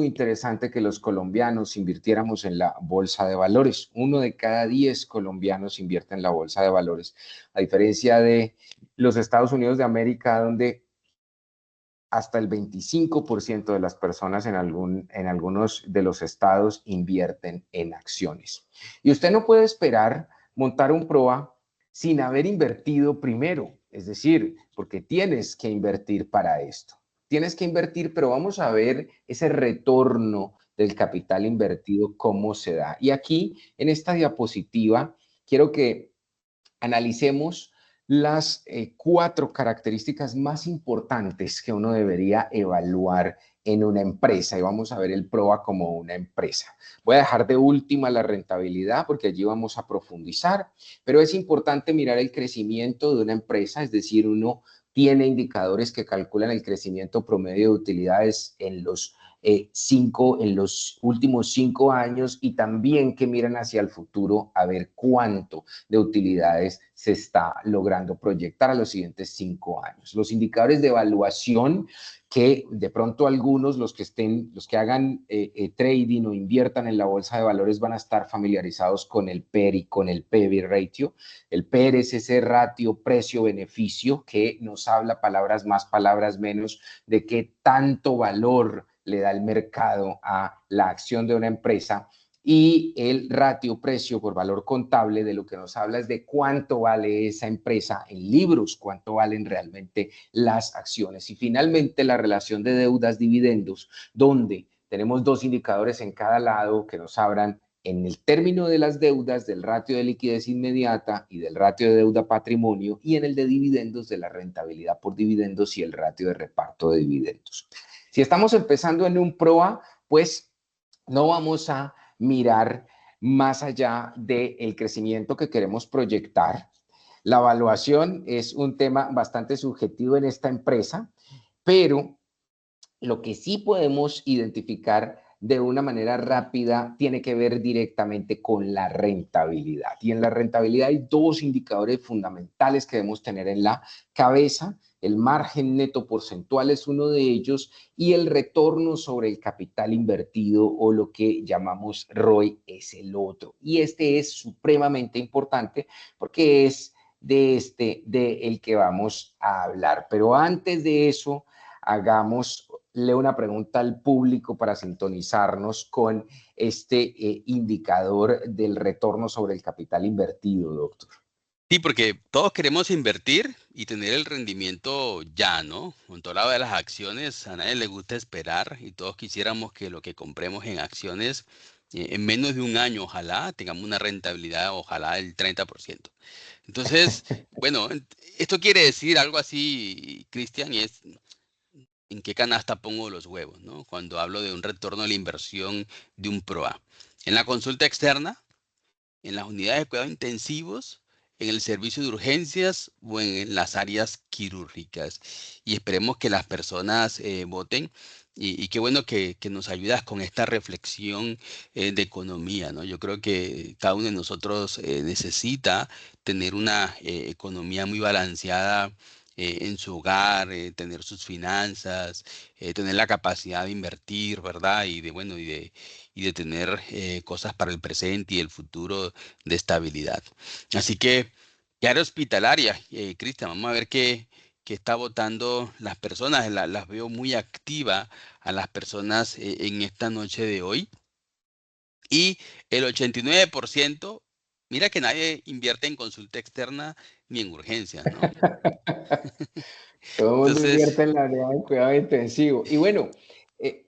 interesante que los colombianos invirtiéramos en la bolsa de valores. 1 de cada 10 colombianos invierte en la bolsa de valores, a diferencia de los Estados Unidos de América, donde hasta el 25% de las personas en algunos de los estados invierten en acciones. Y usted no puede esperar montar un PROA sin haber invertido primero, es decir, porque tienes que invertir para esto. Tienes que invertir, pero vamos a ver ese retorno del capital invertido, cómo se da. Y aquí, en esta diapositiva, quiero que analicemos las 4 características más importantes que uno debería evaluar en una empresa, y vamos a ver el PROA como una empresa. Voy a dejar de última la rentabilidad porque allí vamos a profundizar, pero es importante mirar el crecimiento de una empresa, es decir, uno tiene indicadores que calculan el crecimiento promedio de utilidades en los últimos 5 años, y también que miran hacia el futuro a ver cuánto de utilidades se está logrando proyectar a los siguientes 5 años. Los indicadores de evaluación que de pronto algunos, los que hagan trading o inviertan en la bolsa de valores, van a estar familiarizados con el PER y con el PB ratio. El PER es ese ratio precio-beneficio que nos habla, palabras más, palabras menos, de qué tanto valor le da el mercado a la acción de una empresa, y el ratio precio por valor contable de lo que nos habla es de cuánto vale esa empresa en libros, cuánto valen realmente las acciones. Y finalmente la relación de deudas-dividendos, donde tenemos 2 indicadores en cada lado que nos hablan en el término de las deudas, del ratio de liquidez inmediata y del ratio de deuda-patrimonio, y en el de dividendos, de la rentabilidad por dividendos y el ratio de reparto de dividendos. Si estamos empezando en un PROA, pues no vamos a mirar más allá del crecimiento que queremos proyectar. La evaluación es un tema bastante subjetivo en esta empresa, pero lo que sí podemos identificar de una manera rápida tiene que ver directamente con la rentabilidad. Y en la rentabilidad hay 2 indicadores fundamentales que debemos tener en la cabeza. El margen neto porcentual es uno de ellos, y el retorno sobre el capital invertido, o lo que llamamos ROI, es el otro. Y este es supremamente importante porque es de el que vamos a hablar. Pero antes de eso, hagámosle una pregunta al público para sintonizarnos con este indicador del retorno sobre el capital invertido, doctor. Sí, porque todos queremos invertir y tener el rendimiento ya, ¿no? Con todo lado de las acciones, a nadie le gusta esperar, y todos quisiéramos que lo que compremos en acciones en menos de un año, ojalá tengamos una rentabilidad, ojalá del 30%. Entonces, bueno, esto quiere decir algo así, Cristian, y es en qué canasta pongo los huevos, ¿no? Cuando hablo de un retorno de la inversión de un PROA. En la consulta externa, en las unidades de cuidados intensivos, en el servicio de urgencias o en las áreas quirúrgicas. Y esperemos que las personas voten. Y qué bueno que nos ayudas con esta reflexión de economía, ¿no? Yo creo que cada uno de nosotros necesita tener una economía muy balanceada en su hogar, tener sus finanzas, tener la capacidad de invertir, ¿verdad? Y de, bueno, y de tener cosas para el presente y el futuro de estabilidad. Así que, ¿qué área hospitalaria, Cristian? Vamos a ver qué está votando las personas. Las veo muy activas a las personas en esta noche de hoy. Y el 89%, mira que nadie invierte en consulta externa ni en urgencias, ¿no? Todo el mundo Entonces, invierte en la unidad de cuidado intensivo. Y bueno,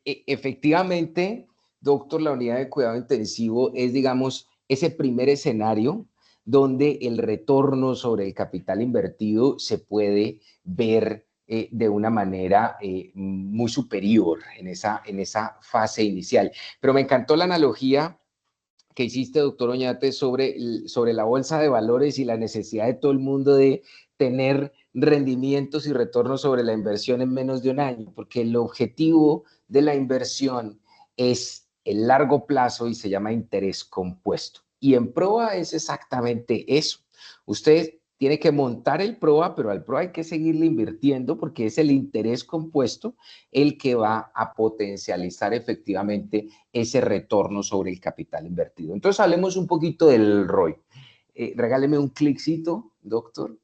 efectivamente, doctor, la unidad de cuidado intensivo es, digamos, ese primer escenario donde el retorno sobre el capital invertido se puede ver de una manera muy superior en esa fase inicial. Pero me encantó la analogía que hiciste, doctor Oñate, sobre la bolsa de valores y la necesidad de todo el mundo de tener rendimientos y retornos sobre la inversión en menos de un año, porque el objetivo de la inversión es el largo plazo y se llama interés compuesto. Y en PROA es exactamente eso. Usted tiene que montar el PROA, pero al PROA hay que seguirle invirtiendo porque es el interés compuesto el que va a potencializar efectivamente ese retorno sobre el capital invertido. Entonces hablemos un poquito del ROI. Regáleme un cliccito, doctor.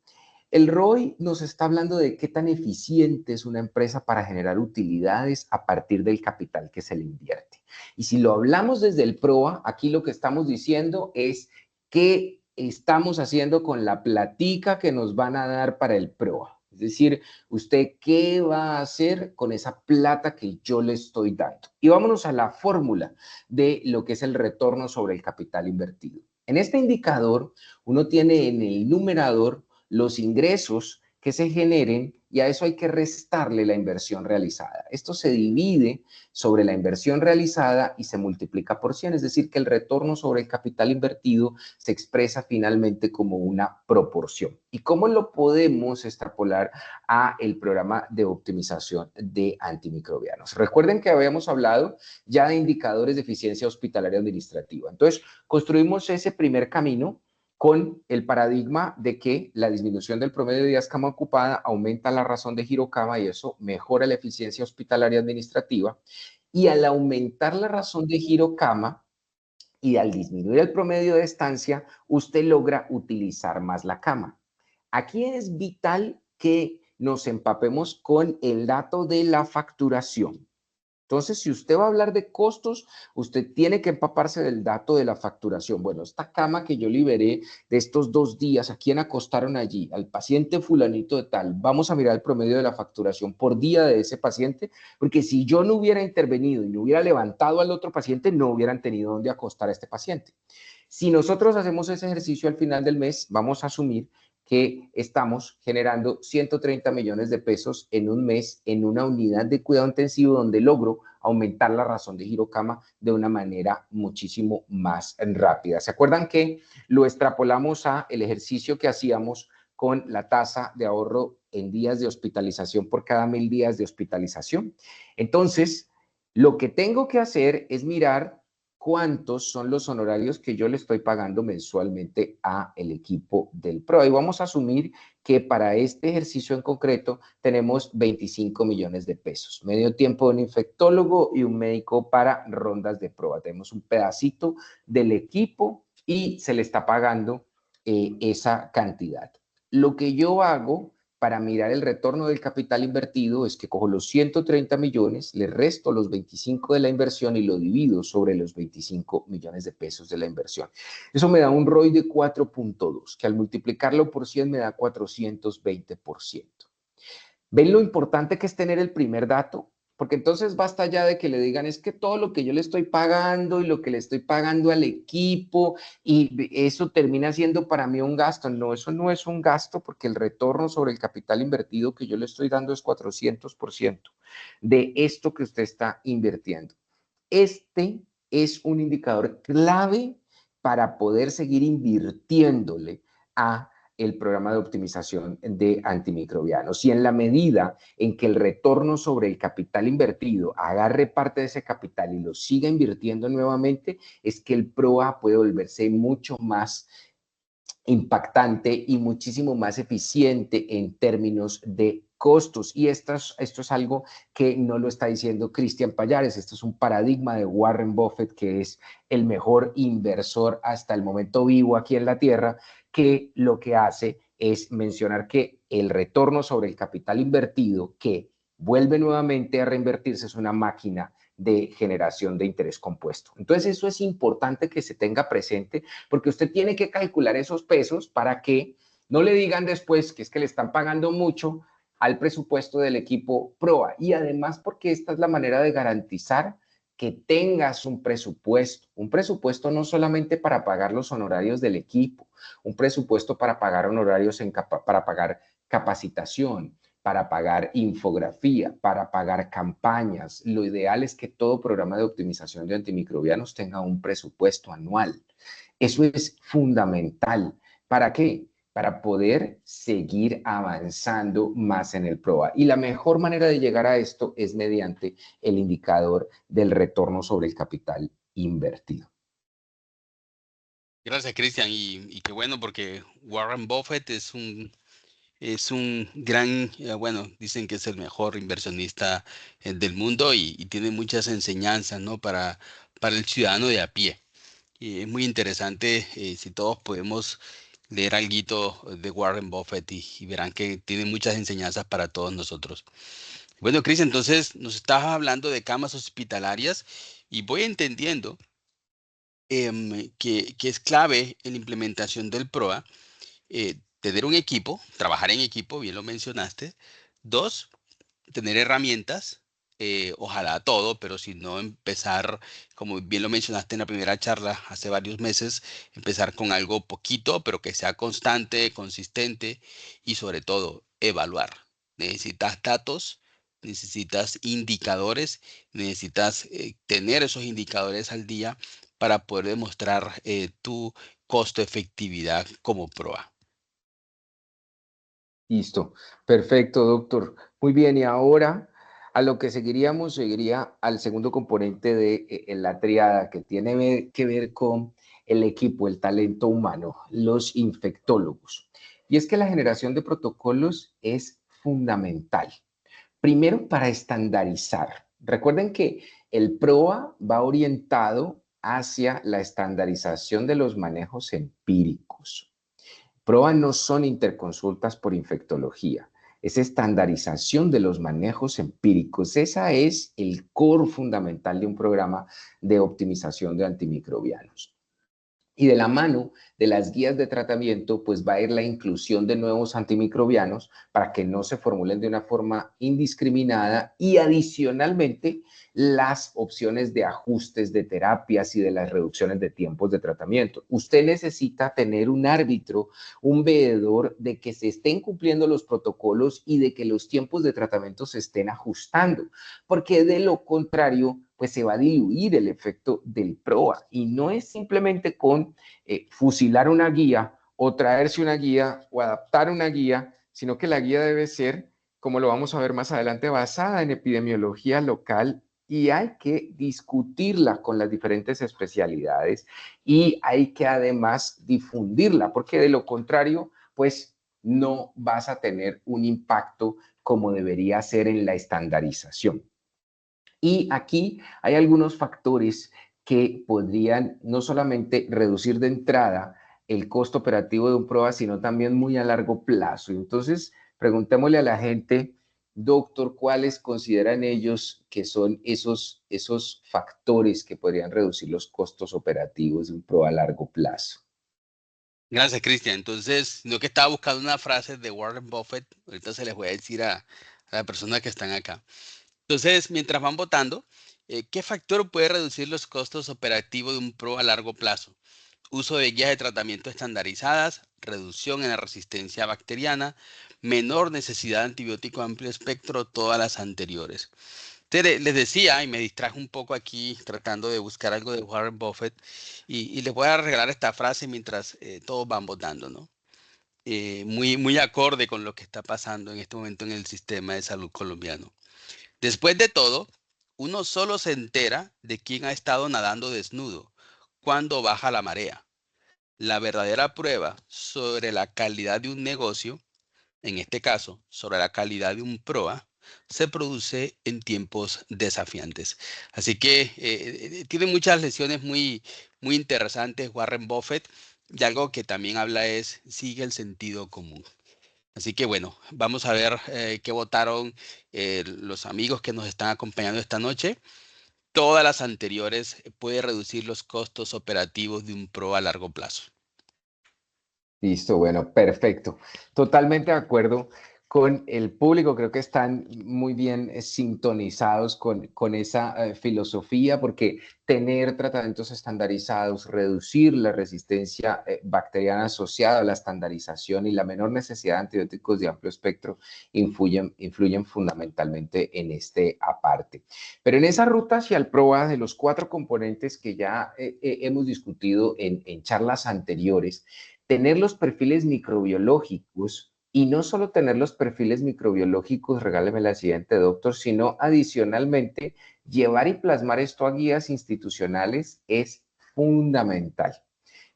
El ROI nos está hablando de qué tan eficiente es una empresa para generar utilidades a partir del capital que se le invierte. Y si lo hablamos desde el PROA, aquí lo que estamos diciendo es qué estamos haciendo con la platica que nos van a dar para el PROA. Es decir, usted qué va a hacer con esa plata que yo le estoy dando. Y vámonos a la fórmula de lo que es el retorno sobre el capital invertido. En este indicador, uno tiene en el numerador los ingresos que se generen y a eso hay que restarle la inversión realizada. Esto se divide sobre la inversión realizada y se multiplica por 100, es decir, que el retorno sobre el capital invertido se expresa finalmente como una proporción. ¿Y cómo lo podemos extrapolar a el programa de optimización de antimicrobianos? Recuerden que habíamos hablado ya de indicadores de eficiencia hospitalaria administrativa. Entonces, construimos ese primer camino con el paradigma de que la disminución del promedio de días cama ocupada aumenta la razón de giro cama y eso mejora la eficiencia hospitalaria administrativa. Y al aumentar la razón de giro cama y al disminuir el promedio de estancia, usted logra utilizar más la cama. Aquí es vital que nos empapemos con el dato de la facturación. Entonces, si usted va a hablar de costos, usted tiene que empaparse del dato de la facturación. Bueno, esta cama que yo liberé de estos 2 días, ¿a quién acostaron allí? Al paciente fulanito de tal. Vamos a mirar el promedio de la facturación por día de ese paciente, porque si yo no hubiera intervenido y no hubiera levantado al otro paciente, no hubieran tenido dónde acostar a este paciente. Si nosotros hacemos ese ejercicio al final del mes, vamos a asumir que estamos generando 130 millones de pesos en un mes en una unidad de cuidado intensivo donde logro aumentar la razón de giro cama de una manera muchísimo más rápida. ¿Se acuerdan que lo extrapolamos a el ejercicio que hacíamos con la tasa de ahorro en días de hospitalización por cada 1000 días de hospitalización? Entonces, lo que tengo que hacer es mirar cuántos son los honorarios que yo le estoy pagando mensualmente a el equipo del PRO. Y vamos a asumir que para este ejercicio en concreto tenemos 25 millones de pesos, medio tiempo de un infectólogo y un médico para rondas de prueba. Tenemos un pedacito del equipo y se le está pagando esa cantidad. Lo que yo hago para mirar el retorno del capital invertido es que cojo los 130 millones, le resto los 25 de la inversión y lo divido sobre los 25 millones de pesos de la inversión. Eso me da un ROI de 4.2, que al multiplicarlo por 100 me da 420%. ¿Ven lo importante que es tener el primer dato? Porque entonces basta ya de que le digan, es que todo lo que yo le estoy pagando y lo que le estoy pagando al equipo y eso termina siendo para mí un gasto. No, eso no es un gasto porque el retorno sobre el capital invertido que yo le estoy dando es 400% de esto que usted está invirtiendo. Este es un indicador clave para poder seguir invirtiéndole a el programa de optimización de antimicrobianos. Y en la medida en que el retorno sobre el capital invertido agarre parte de ese capital y lo siga invirtiendo nuevamente, es que el PROA puede volverse mucho más impactante y muchísimo más eficiente en términos de costos. Y esto es algo que no lo está diciendo Cristian Pallares, esto es un paradigma de Warren Buffett, que es el mejor inversor hasta el momento vivo aquí en la Tierra, que lo que hace es mencionar que el retorno sobre el capital invertido, que vuelve nuevamente a reinvertirse, es una máquina de generación de interés compuesto. Entonces, eso es importante que se tenga presente porque usted tiene que calcular esos pesos para que no le digan después que es que le están pagando mucho al presupuesto del equipo PROA. Y además porque esta es la manera de garantizar que tengas un presupuesto no solamente para pagar los honorarios del equipo, un presupuesto para pagar honorarios, para pagar capacitación, para pagar infografía, para pagar campañas. Lo ideal es que todo programa de optimización de antimicrobianos tenga un presupuesto anual. Eso es fundamental. ¿Para qué? Para poder seguir avanzando más en el PROA. Y la mejor manera de llegar a esto es mediante el indicador del retorno sobre el capital invertido. Gracias, Cristian. Y qué bueno, porque Warren Buffett es un gran, bueno, dicen que es el mejor inversionista del mundo y tiene muchas enseñanzas, ¿no? Para el ciudadano de a pie. Y es muy interesante si todos podemos leer alguito de Warren Buffett y verán que tiene muchas enseñanzas para todos nosotros. Bueno, Chris, entonces nos estabas hablando de camas hospitalarias y voy entendiendo que es clave en la implementación del PROA tener un equipo, trabajar en equipo, bien lo mencionaste. Dos, tener herramientas, ojalá todo, pero si no empezar, como bien lo mencionaste en la primera charla hace varios meses, empezar con algo poquito, pero que sea constante, consistente y sobre todo evaluar. Necesitas datos, necesitas indicadores, necesitas tener esos indicadores al día para poder demostrar tu costo efectividad como PROA. Listo, perfecto, doctor. Muy bien, y ahora a lo que seguiríamos, seguiría al segundo componente de la triada que tiene que ver con el equipo, el talento humano, los infectólogos. Y es que la generación de protocolos es fundamental. Primero, para estandarizar. Recuerden que el PROA va orientado hacia la estandarización de los manejos empíricos. PROA no son interconsultas por infectología, es estandarización de los manejos empíricos. Esa es el core fundamental de un programa de optimización de antimicrobianos. Y de la mano de las guías de tratamiento, pues va a ir la inclusión de nuevos antimicrobianos para que no se formulen de una forma indiscriminada y adicionalmente las opciones de ajustes de terapias y de las reducciones de tiempos de tratamiento. Usted necesita tener un árbitro, un veedor de que se estén cumpliendo los protocolos y de que los tiempos de tratamiento se estén ajustando, porque de lo contrario, pues se va a diluir el efecto del PROA y no es simplemente con fusilar una guía o traerse una guía o adaptar una guía, sino que la guía debe ser, como lo vamos a ver más adelante, basada en epidemiología local y hay que discutirla con las diferentes especialidades y hay que además difundirla, porque de lo contrario, pues no vas a tener un impacto como debería ser en la estandarización. Y aquí hay algunos factores que podrían no solamente reducir de entrada el costo operativo de un PROA, sino también muy a largo plazo. Entonces, preguntémosle a la gente, doctor, ¿cuáles consideran ellos que son esos factores que podrían reducir los costos operativos de un PROA a largo plazo? Gracias, Cristian. Entonces, no que estaba buscando una frase de Warren Buffett, ahorita se les voy a decir a las personas que están acá. Entonces, mientras van votando, ¿qué factor puede reducir los costos operativos de un PRO a largo plazo? Uso de guías de tratamiento estandarizadas, reducción en la resistencia bacteriana, menor necesidad de antibiótico amplio espectro, todas las anteriores. Les decía, y me distraje un poco aquí tratando de buscar algo de Warren Buffett, y les voy a regalar esta frase mientras todos van votando, ¿no? Muy acorde con lo que está pasando en este momento en el sistema de salud colombiano. Después de todo, uno solo se entera de quién ha estado nadando desnudo cuando baja la marea. La verdadera prueba sobre la calidad de un negocio, en este caso, sobre la calidad de un PROA, se produce en tiempos desafiantes. Así que tiene muchas lecciones muy interesantes Warren Buffett y algo que también habla es sigue el sentido común. Así que bueno, vamos a ver qué votaron los amigos que nos están acompañando esta noche. Todas las anteriores puede reducir los costos operativos de un PRO a largo plazo. Listo, bueno, perfecto. Totalmente de acuerdo con el público. Creo que están muy bien sintonizados con esa filosofía, porque tener tratamientos estandarizados, reducir la resistencia bacteriana asociada a la estandarización y la menor necesidad de antibióticos de amplio espectro influyen fundamentalmente en este aparte. Pero en esa ruta hacia el PROA de los 4 componentes que ya hemos discutido en charlas anteriores, tener los perfiles microbiológicos y no solo tener los perfiles microbiológicos, regáleme la siguiente, doctor, sino adicionalmente llevar y plasmar esto a guías institucionales es fundamental.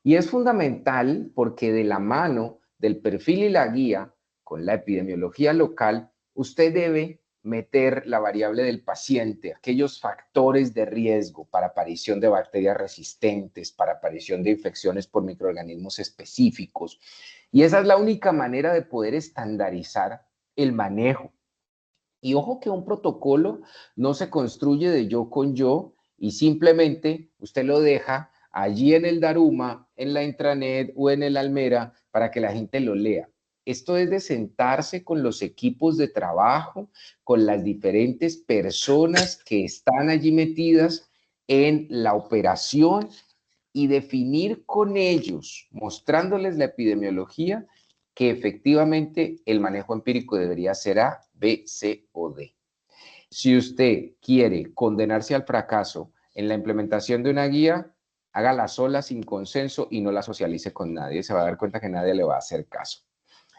Y es fundamental porque de la mano del perfil y la guía con la epidemiología local, usted debe meter la variable del paciente, aquellos factores de riesgo para aparición de bacterias resistentes, para aparición de infecciones por microorganismos específicos. Y esa es la única manera de poder estandarizar el manejo. Y ojo que un protocolo no se construye de yo con yo y simplemente usted lo deja allí en el Daruma, en la intranet o en el Almera para que la gente lo lea. Esto es de sentarse con los equipos de trabajo, con las diferentes personas que están allí metidas en la operación y definir con ellos, mostrándoles la epidemiología, que efectivamente el manejo empírico debería ser A, B, C o D. Si usted quiere condenarse al fracaso en la implementación de una guía, hágala sola, sin consenso y no la socialice con nadie. Se va a dar cuenta que nadie le va a hacer caso.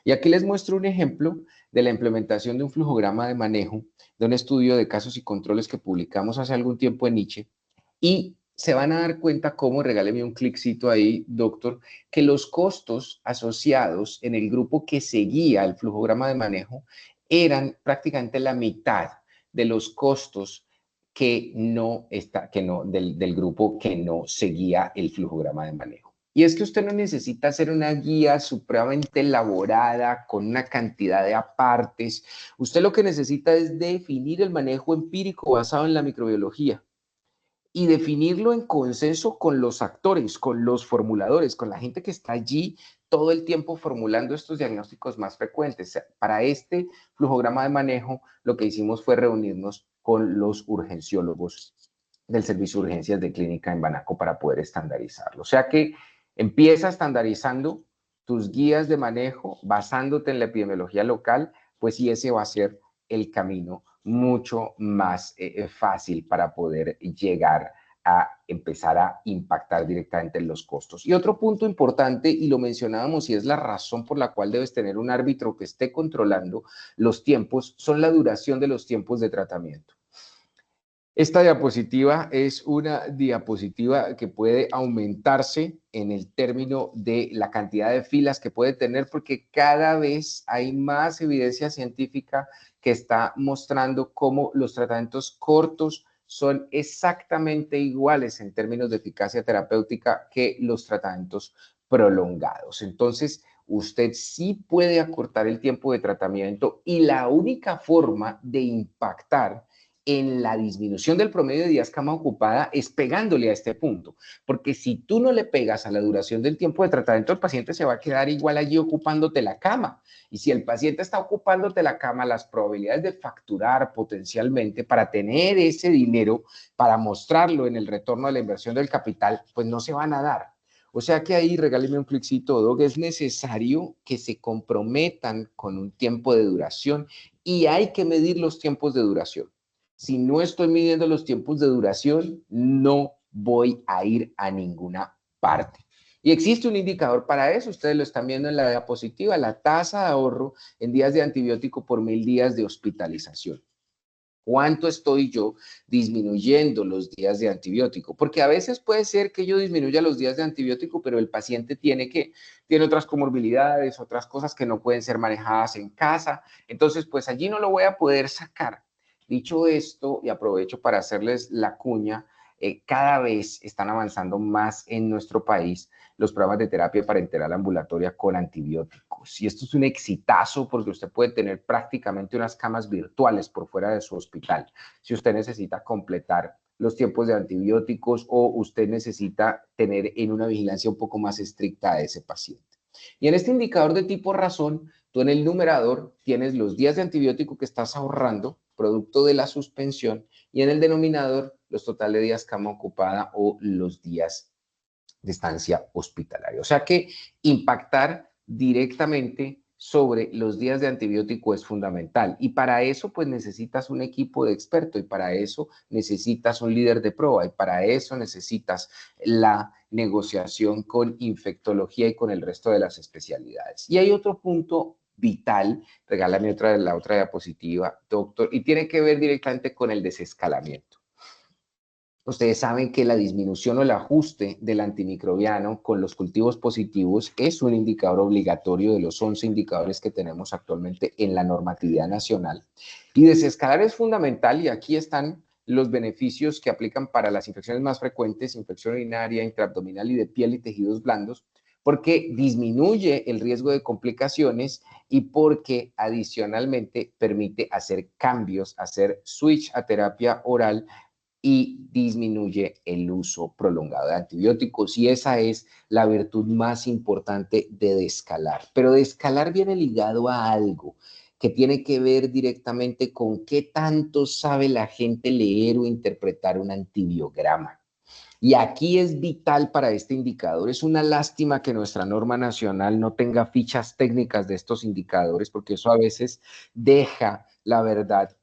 Y aquí les muestro un ejemplo de la implementación de un flujograma de manejo de un estudio de casos y controles que publicamos hace algún tiempo en Niche. Y se van a dar cuenta cómo, regáleme un cliccito ahí, doctor, que los costos asociados en el grupo que seguía el flujograma de manejo eran prácticamente la mitad de los costos del grupo que no seguía el flujograma de manejo. Y es que usted no necesita hacer una guía supremamente elaborada con una cantidad de apartes. Usted lo que necesita es definir el manejo empírico basado en la microbiología y definirlo en consenso con los actores, con los formuladores, con la gente que está allí todo el tiempo formulando estos diagnósticos más frecuentes. Para este flujograma de manejo, lo que hicimos fue reunirnos con los urgenciólogos del Servicio de Urgencias de Clínica en Banaco para poder estandarizarlo. O sea que empieza estandarizando tus guías de manejo basándote en la epidemiología local, pues y ese va a ser el camino mucho más fácil para poder llegar a empezar a impactar directamente en los costos. Y otro punto importante, y lo mencionábamos, y es la razón por la cual debes tener un árbitro que esté controlando los tiempos, son la duración de los tiempos de tratamiento. Esta diapositiva es una diapositiva que puede aumentarse en el término de la cantidad de filas que puede tener, porque cada vez hay más evidencia científica que está mostrando cómo los tratamientos cortos son exactamente iguales en términos de eficacia terapéutica que los tratamientos prolongados. Entonces, usted sí puede acortar el tiempo de tratamiento y la única forma de impactar en la disminución del promedio de días cama ocupada es pegándole a este punto, porque si tú no le pegas a la duración del tiempo de tratamiento, el paciente se va a quedar igual allí ocupándote la cama, y si el paciente está ocupándote la cama, las probabilidades de facturar potencialmente para tener ese dinero, para mostrarlo en el retorno de la inversión del capital, pues no se van a dar. O sea que ahí, regáleme un cliccito, Doc, es necesario que se comprometan con un tiempo de duración y hay que medir los tiempos de duración. Si no estoy midiendo los tiempos de duración, no voy a ir a ninguna parte. Y existe un indicador para eso, ustedes lo están viendo en la diapositiva, la tasa de ahorro en días de antibiótico por 1000 días de hospitalización. ¿Cuánto estoy yo disminuyendo los días de antibiótico? Porque a veces puede ser que yo disminuya los días de antibiótico, pero el paciente tiene otras comorbilidades, otras cosas que no pueden ser manejadas en casa. Entonces, pues allí no lo voy a poder sacar. Dicho esto, y aprovecho para hacerles la cuña, cada vez están avanzando más en nuestro país los programas de terapia parenteral ambulatoria con antibióticos. Y esto es un exitazo porque usted puede tener prácticamente unas camas virtuales por fuera de su hospital si usted necesita completar los tiempos de antibióticos o usted necesita tener en una vigilancia un poco más estricta a ese paciente. Y en este indicador de tipo razón, tú en el numerador tienes los días de antibiótico que estás ahorrando, producto de la suspensión, y en el denominador los totales de días cama ocupada o los días de estancia hospitalaria. O sea que impactar directamente sobre los días de antibiótico es fundamental. Y para eso, pues necesitas un equipo de expertos y para eso necesitas un líder de prueba y para eso necesitas la negociación con infectología y con el resto de las especialidades. Y hay otro punto vital, regálame la otra diapositiva, doctor, y tiene que ver directamente con el desescalamiento. Ustedes saben que la disminución o el ajuste del antimicrobiano con los cultivos positivos es un indicador obligatorio de los 11 indicadores que tenemos actualmente en la normatividad nacional. Y desescalar es fundamental y aquí están los beneficios que aplican para las infecciones más frecuentes, infección urinaria, intraabdominal y de piel y tejidos blandos, porque disminuye el riesgo de complicaciones y porque adicionalmente permite hacer cambios, hacer switch a terapia oral y disminuye el uso prolongado de antibióticos. Y esa es la virtud más importante de descalar. Pero descalar viene ligado a algo que tiene que ver directamente con qué tanto sabe la gente leer o interpretar un antibiograma. Y aquí es vital para este indicador. Es una lástima que nuestra norma nacional no tenga fichas técnicas de estos indicadores, porque eso a veces deja, la verdad,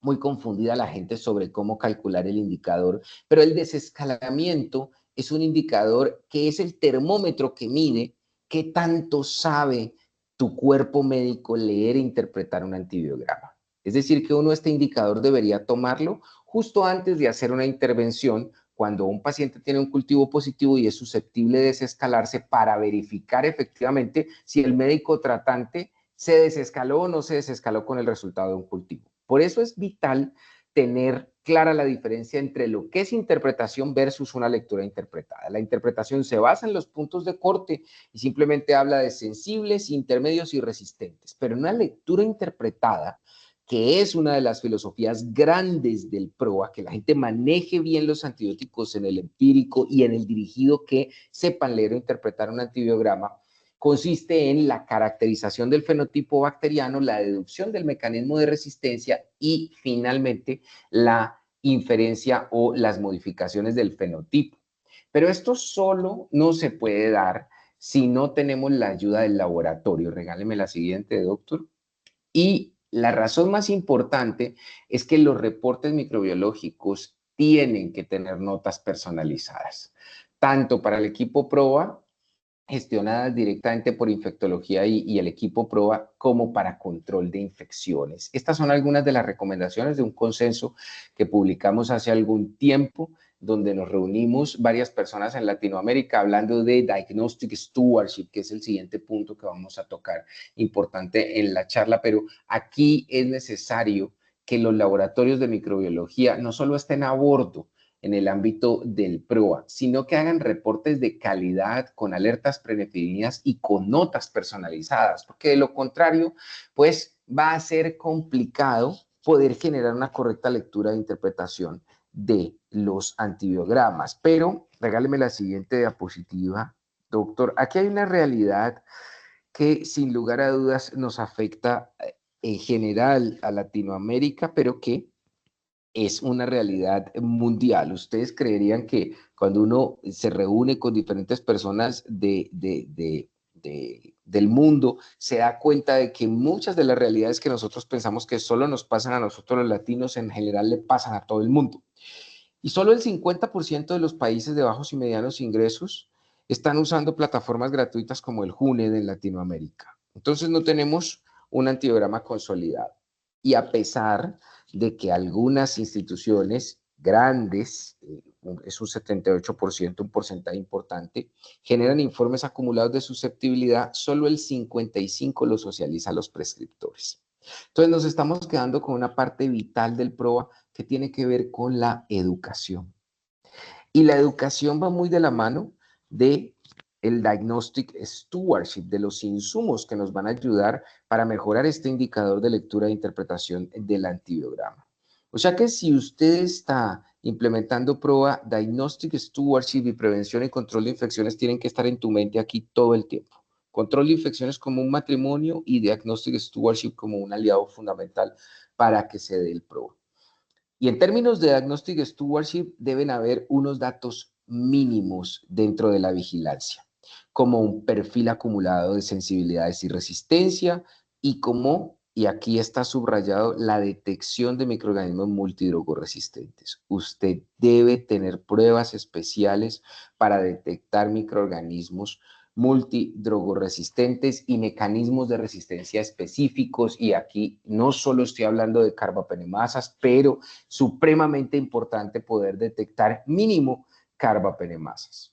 muy confundida la gente sobre cómo calcular el indicador, pero el desescalamiento es un indicador que es el termómetro que mide qué tanto sabe tu cuerpo médico leer e interpretar un antibiograma. Es decir, que uno este indicador debería tomarlo justo antes de hacer una intervención cuando un paciente tiene un cultivo positivo y es susceptible de desescalarse para verificar efectivamente si el médico tratante se desescaló o no se desescaló con el resultado de un cultivo. Por eso es vital tener clara la diferencia entre lo que es interpretación versus una lectura interpretada. La interpretación se basa en los puntos de corte y simplemente habla de sensibles, intermedios y resistentes, pero una lectura interpretada, que es una de las filosofías grandes del PROA, que la gente maneje bien los antibióticos en el empírico y en el dirigido, que sepan leer o interpretar un antibiograma, consiste en la caracterización del fenotipo bacteriano, la deducción del mecanismo de resistencia y finalmente la inferencia o las modificaciones del fenotipo. Pero esto solo no se puede dar si no tenemos la ayuda del laboratorio. Regáleme la siguiente, doctor. Y la razón más importante es que los reportes microbiológicos tienen que tener notas personalizadas, tanto para el equipo PROA, gestionadas directamente por infectología y el equipo PROA, como para control de infecciones. Estas son algunas de las recomendaciones de un consenso que publicamos hace algún tiempo, donde nos reunimos varias personas en Latinoamérica hablando de Diagnostic Stewardship, que es el siguiente punto que vamos a tocar, importante en la charla, pero aquí es necesario que los laboratorios de microbiología no solo estén a bordo en el ámbito del PROA, sino que hagan reportes de calidad con alertas predefinidas y con notas personalizadas, porque de lo contrario, pues va a ser complicado poder generar una correcta lectura de interpretación de los antibiogramas. Pero regáleme la siguiente diapositiva, doctor. Aquí hay una realidad que sin lugar a dudas nos afecta en general a Latinoamérica, pero que es una realidad mundial. ¿Ustedes creerían que cuando uno se reúne con diferentes personas del mundo, se da cuenta de que muchas de las realidades que nosotros pensamos que solo nos pasan a nosotros los latinos, en general le pasan a todo el mundo? Y solo el 50% de los países de bajos y medianos ingresos están usando plataformas gratuitas como el HUNED en Latinoamérica. Entonces no tenemos un antibiograma consolidado. Y a pesar de que algunas instituciones grandes, es un 78%, un porcentaje importante, generan informes acumulados de susceptibilidad, solo el 55% lo socializa a los prescriptores. Entonces nos estamos quedando con una parte vital del PROA que tiene que ver con la educación. Y la educación va muy de la mano de el Diagnostic Stewardship, de los insumos que nos van a ayudar para mejorar este indicador de lectura e interpretación del antibiograma. O sea que si usted está implementando PROA, Diagnostic Stewardship y prevención y control de infecciones tienen que estar en tu mente aquí todo el tiempo. Control de infecciones como un matrimonio y Diagnostic Stewardship como un aliado fundamental para que se dé el PROA. Y en términos de Diagnostic Stewardship, deben haber unos datos mínimos dentro de la vigilancia, como un perfil acumulado de sensibilidades y resistencia, y como, y aquí está subrayado, la detección de microorganismos multidrogoresistentes. Usted debe tener pruebas especiales para detectar microorganismos multidrogoresistentes y mecanismos de resistencia específicos. Y aquí no solo estoy hablando de carbapenemasas, pero supremamente importante poder detectar mínimo carbapenemasas.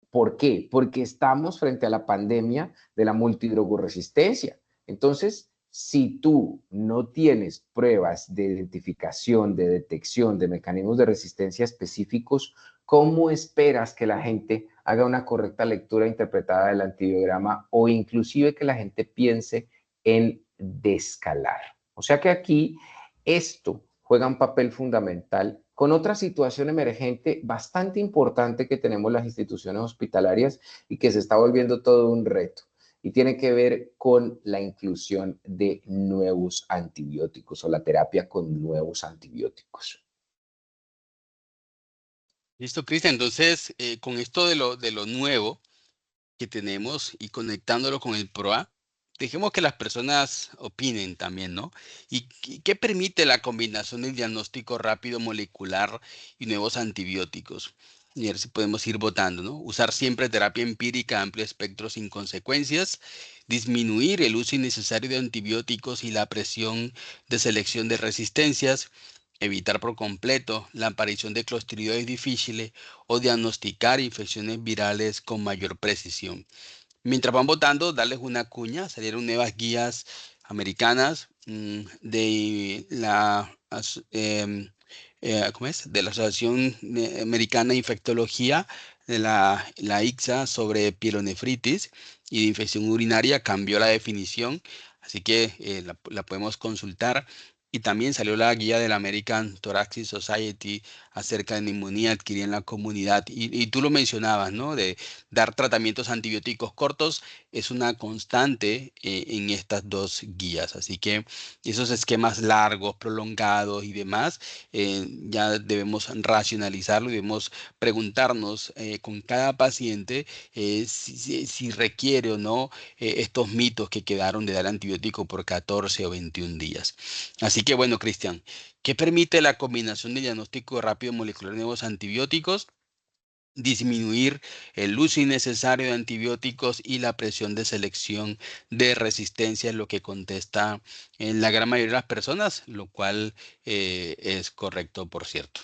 ¿Por qué? Porque estamos frente a la pandemia de la multidrogoresistencia. Entonces, si tú no tienes pruebas de identificación, de detección de mecanismos de resistencia específicos, ¿cómo esperas que la gente haga una correcta lectura interpretada del antibiograma o inclusive que la gente piense en descalar? O sea que aquí esto juega un papel fundamental con otra situación emergente bastante importante que tenemos las instituciones hospitalarias y que se está volviendo todo un reto. Y tiene que ver con la inclusión de nuevos antibióticos o la terapia con nuevos antibióticos. Listo, Cristian. Entonces, con esto de lo nuevo que tenemos y conectándolo con el PROA, dejemos que las personas opinen también, ¿no? ¿Y qué permite la combinación del diagnóstico rápido molecular y nuevos antibióticos? Y a ver si podemos ir votando, ¿no? Usar siempre terapia empírica a amplio espectro sin consecuencias, disminuir el uso innecesario de antibióticos y la presión de selección de resistencias, evitar por completo la aparición de clostridioides difíciles o diagnosticar infecciones virales con mayor precisión. Mientras van votando, darles una cuña. Salieron nuevas guías americanas de la, ¿cómo es? De la Asociación Americana de Infectología, de la ICSA, sobre pielonefritis y de infección urinaria. Cambió la definición, así que la podemos consultar. Y también salió la guía de la American Thoracic Society acerca de neumonía adquirida en la comunidad. Y tú lo mencionabas, ¿no? De dar tratamientos antibióticos cortos es una constante en estas dos guías. Así que esos esquemas largos, prolongados y demás, ya debemos racionalizarlo y debemos preguntarnos con cada paciente si requiere o no estos mitos que quedaron de dar antibiótico por 14 o 21 días. Así que bueno, Cristian, ¿qué permite la combinación de diagnóstico rápido molecular de nuevos antibióticos? Disminuir el uso innecesario de antibióticos y la presión de selección de resistencia es lo que contesta en la gran mayoría de las personas, lo cual es correcto, por cierto.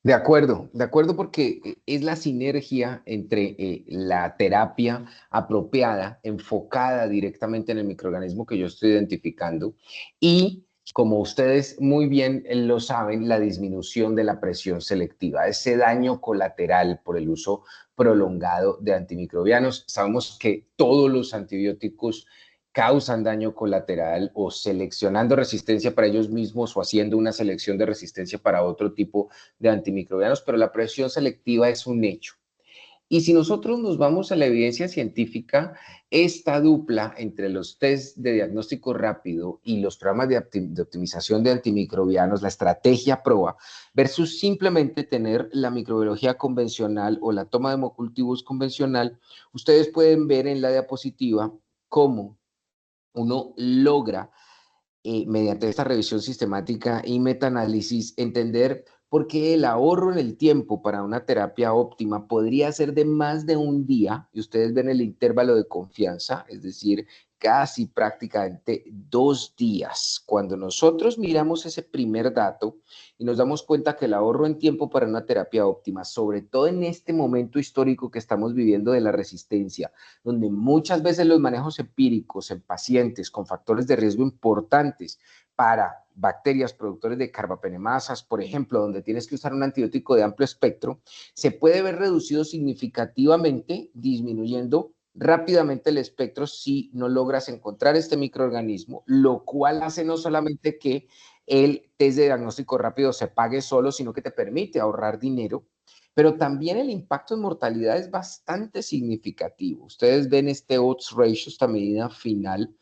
De acuerdo porque es la sinergia entre la terapia apropiada, enfocada directamente en el microorganismo que yo estoy identificando y, como ustedes muy bien lo saben, la disminución de la presión selectiva, ese daño colateral por el uso prolongado de antimicrobianos. Sabemos que todos los antibióticos causan daño colateral o seleccionando resistencia para ellos mismos o haciendo una selección de resistencia para otro tipo de antimicrobianos, pero la presión selectiva es un hecho. Y si nosotros nos vamos a la evidencia científica, esta dupla entre los test de diagnóstico rápido y los programas de optimización de antimicrobianos, la estrategia PROA, versus simplemente tener la microbiología convencional o la toma de hemocultivos convencional, ustedes pueden ver en la diapositiva cómo uno logra mediante esta revisión sistemática y metaanálisis, entender por qué el ahorro en el tiempo para una terapia óptima podría ser de más de un día, y ustedes ven el intervalo de confianza, es decir, casi prácticamente 2 días. Cuando nosotros miramos ese primer dato y nos damos cuenta que el ahorro en tiempo para una terapia óptima, sobre todo en este momento histórico que estamos viviendo de la resistencia, donde muchas veces los manejos empíricos en pacientes con factores de riesgo importantes para bacterias productores de carbapenemasas, por ejemplo, donde tienes que usar un antibiótico de amplio espectro, se puede ver reducido significativamente, disminuyendo rápidamente el espectro si no logras encontrar este microorganismo, lo cual hace no solamente que el test de diagnóstico rápido se pague solo, sino que te permite ahorrar dinero, pero también el impacto en mortalidad es bastante significativo. Ustedes ven este odds ratio, esta medida final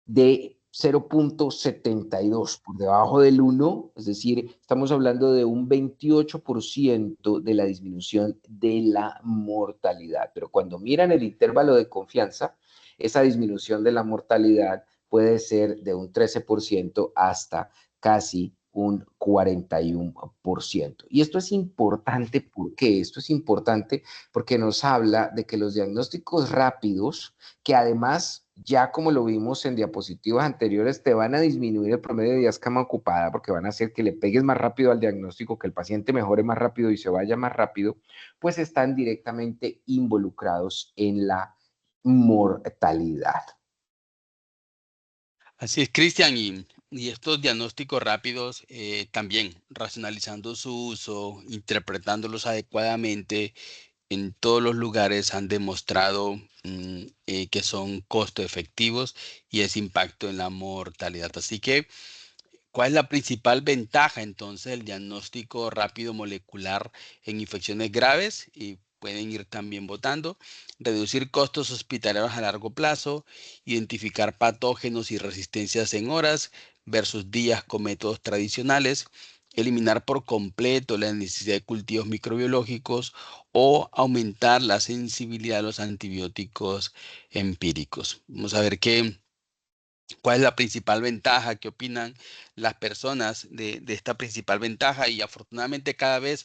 de 0.72 por debajo del 1, es decir, estamos hablando de un 28% de la disminución de la mortalidad. Pero cuando miran el intervalo de confianza, esa disminución de la mortalidad puede ser de un 13% hasta casi un 41%. Y esto es importante, ¿por qué? Esto es importante porque nos habla de que los diagnósticos rápidos, que además, ya como lo vimos en diapositivas anteriores, te van a disminuir el promedio de días cama ocupada porque van a hacer que le pegues más rápido al diagnóstico, que el paciente mejore más rápido y se vaya más rápido, pues están directamente involucrados en la mortalidad. Así es, Cristian, y estos diagnósticos rápidos también racionalizando su uso, interpretándolos adecuadamente en todos los lugares han demostrado que son costo efectivos y ese impacto en la mortalidad. Así que, ¿cuál es la principal ventaja entonces del diagnóstico rápido molecular en infecciones graves? Y pueden ir también votando. Reducir costos hospitalarios a largo plazo, identificar patógenos y resistencias en horas versus días con métodos tradicionales, eliminar por completo la necesidad de cultivos microbiológicos o aumentar la sensibilidad a los antibióticos empíricos. Vamos a ver cuál es la principal ventaja, qué opinan las personas de esta principal ventaja. Y afortunadamente cada vez,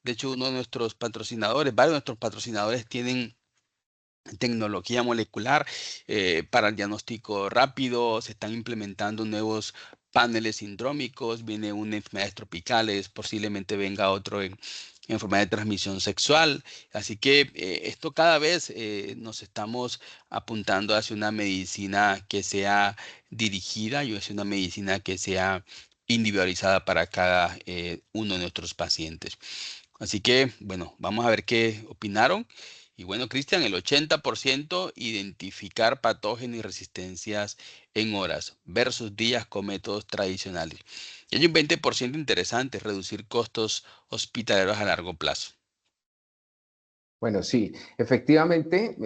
de hecho, uno de nuestros patrocinadores, varios de nuestros patrocinadores tienen tecnología molecular para el diagnóstico rápido, se están implementando nuevos paneles sindrómicos, viene una en enfermedades tropicales, posiblemente venga otro en enfermedad de transmisión sexual. Así que esto cada vez nos estamos apuntando hacia una medicina que sea dirigida y hacia una medicina que sea individualizada para cada uno de nuestros pacientes. Así que, bueno, vamos a ver qué opinaron. Y bueno, Cristian, el 80% identificar patógenos y resistencias en horas versus días con métodos tradicionales. Y hay un 20% interesante, reducir costos hospitalarios a largo plazo. Bueno, sí, efectivamente,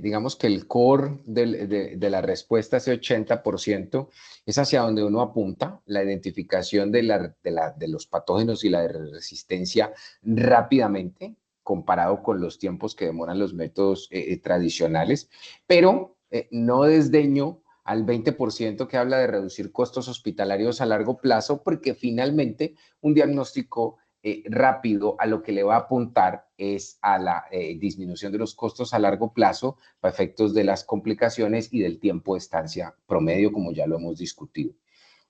digamos que el core de la respuesta, ese 80%, es hacia donde uno apunta, la identificación de los patógenos y la resistencia rápidamente, comparado con los tiempos que demoran los métodos tradicionales, pero no desdeño al 20% que habla de reducir costos hospitalarios a largo plazo, porque finalmente un diagnóstico rápido a lo que le va a apuntar es a la disminución de los costos a largo plazo para efectos de las complicaciones y del tiempo de estancia promedio, como ya lo hemos discutido.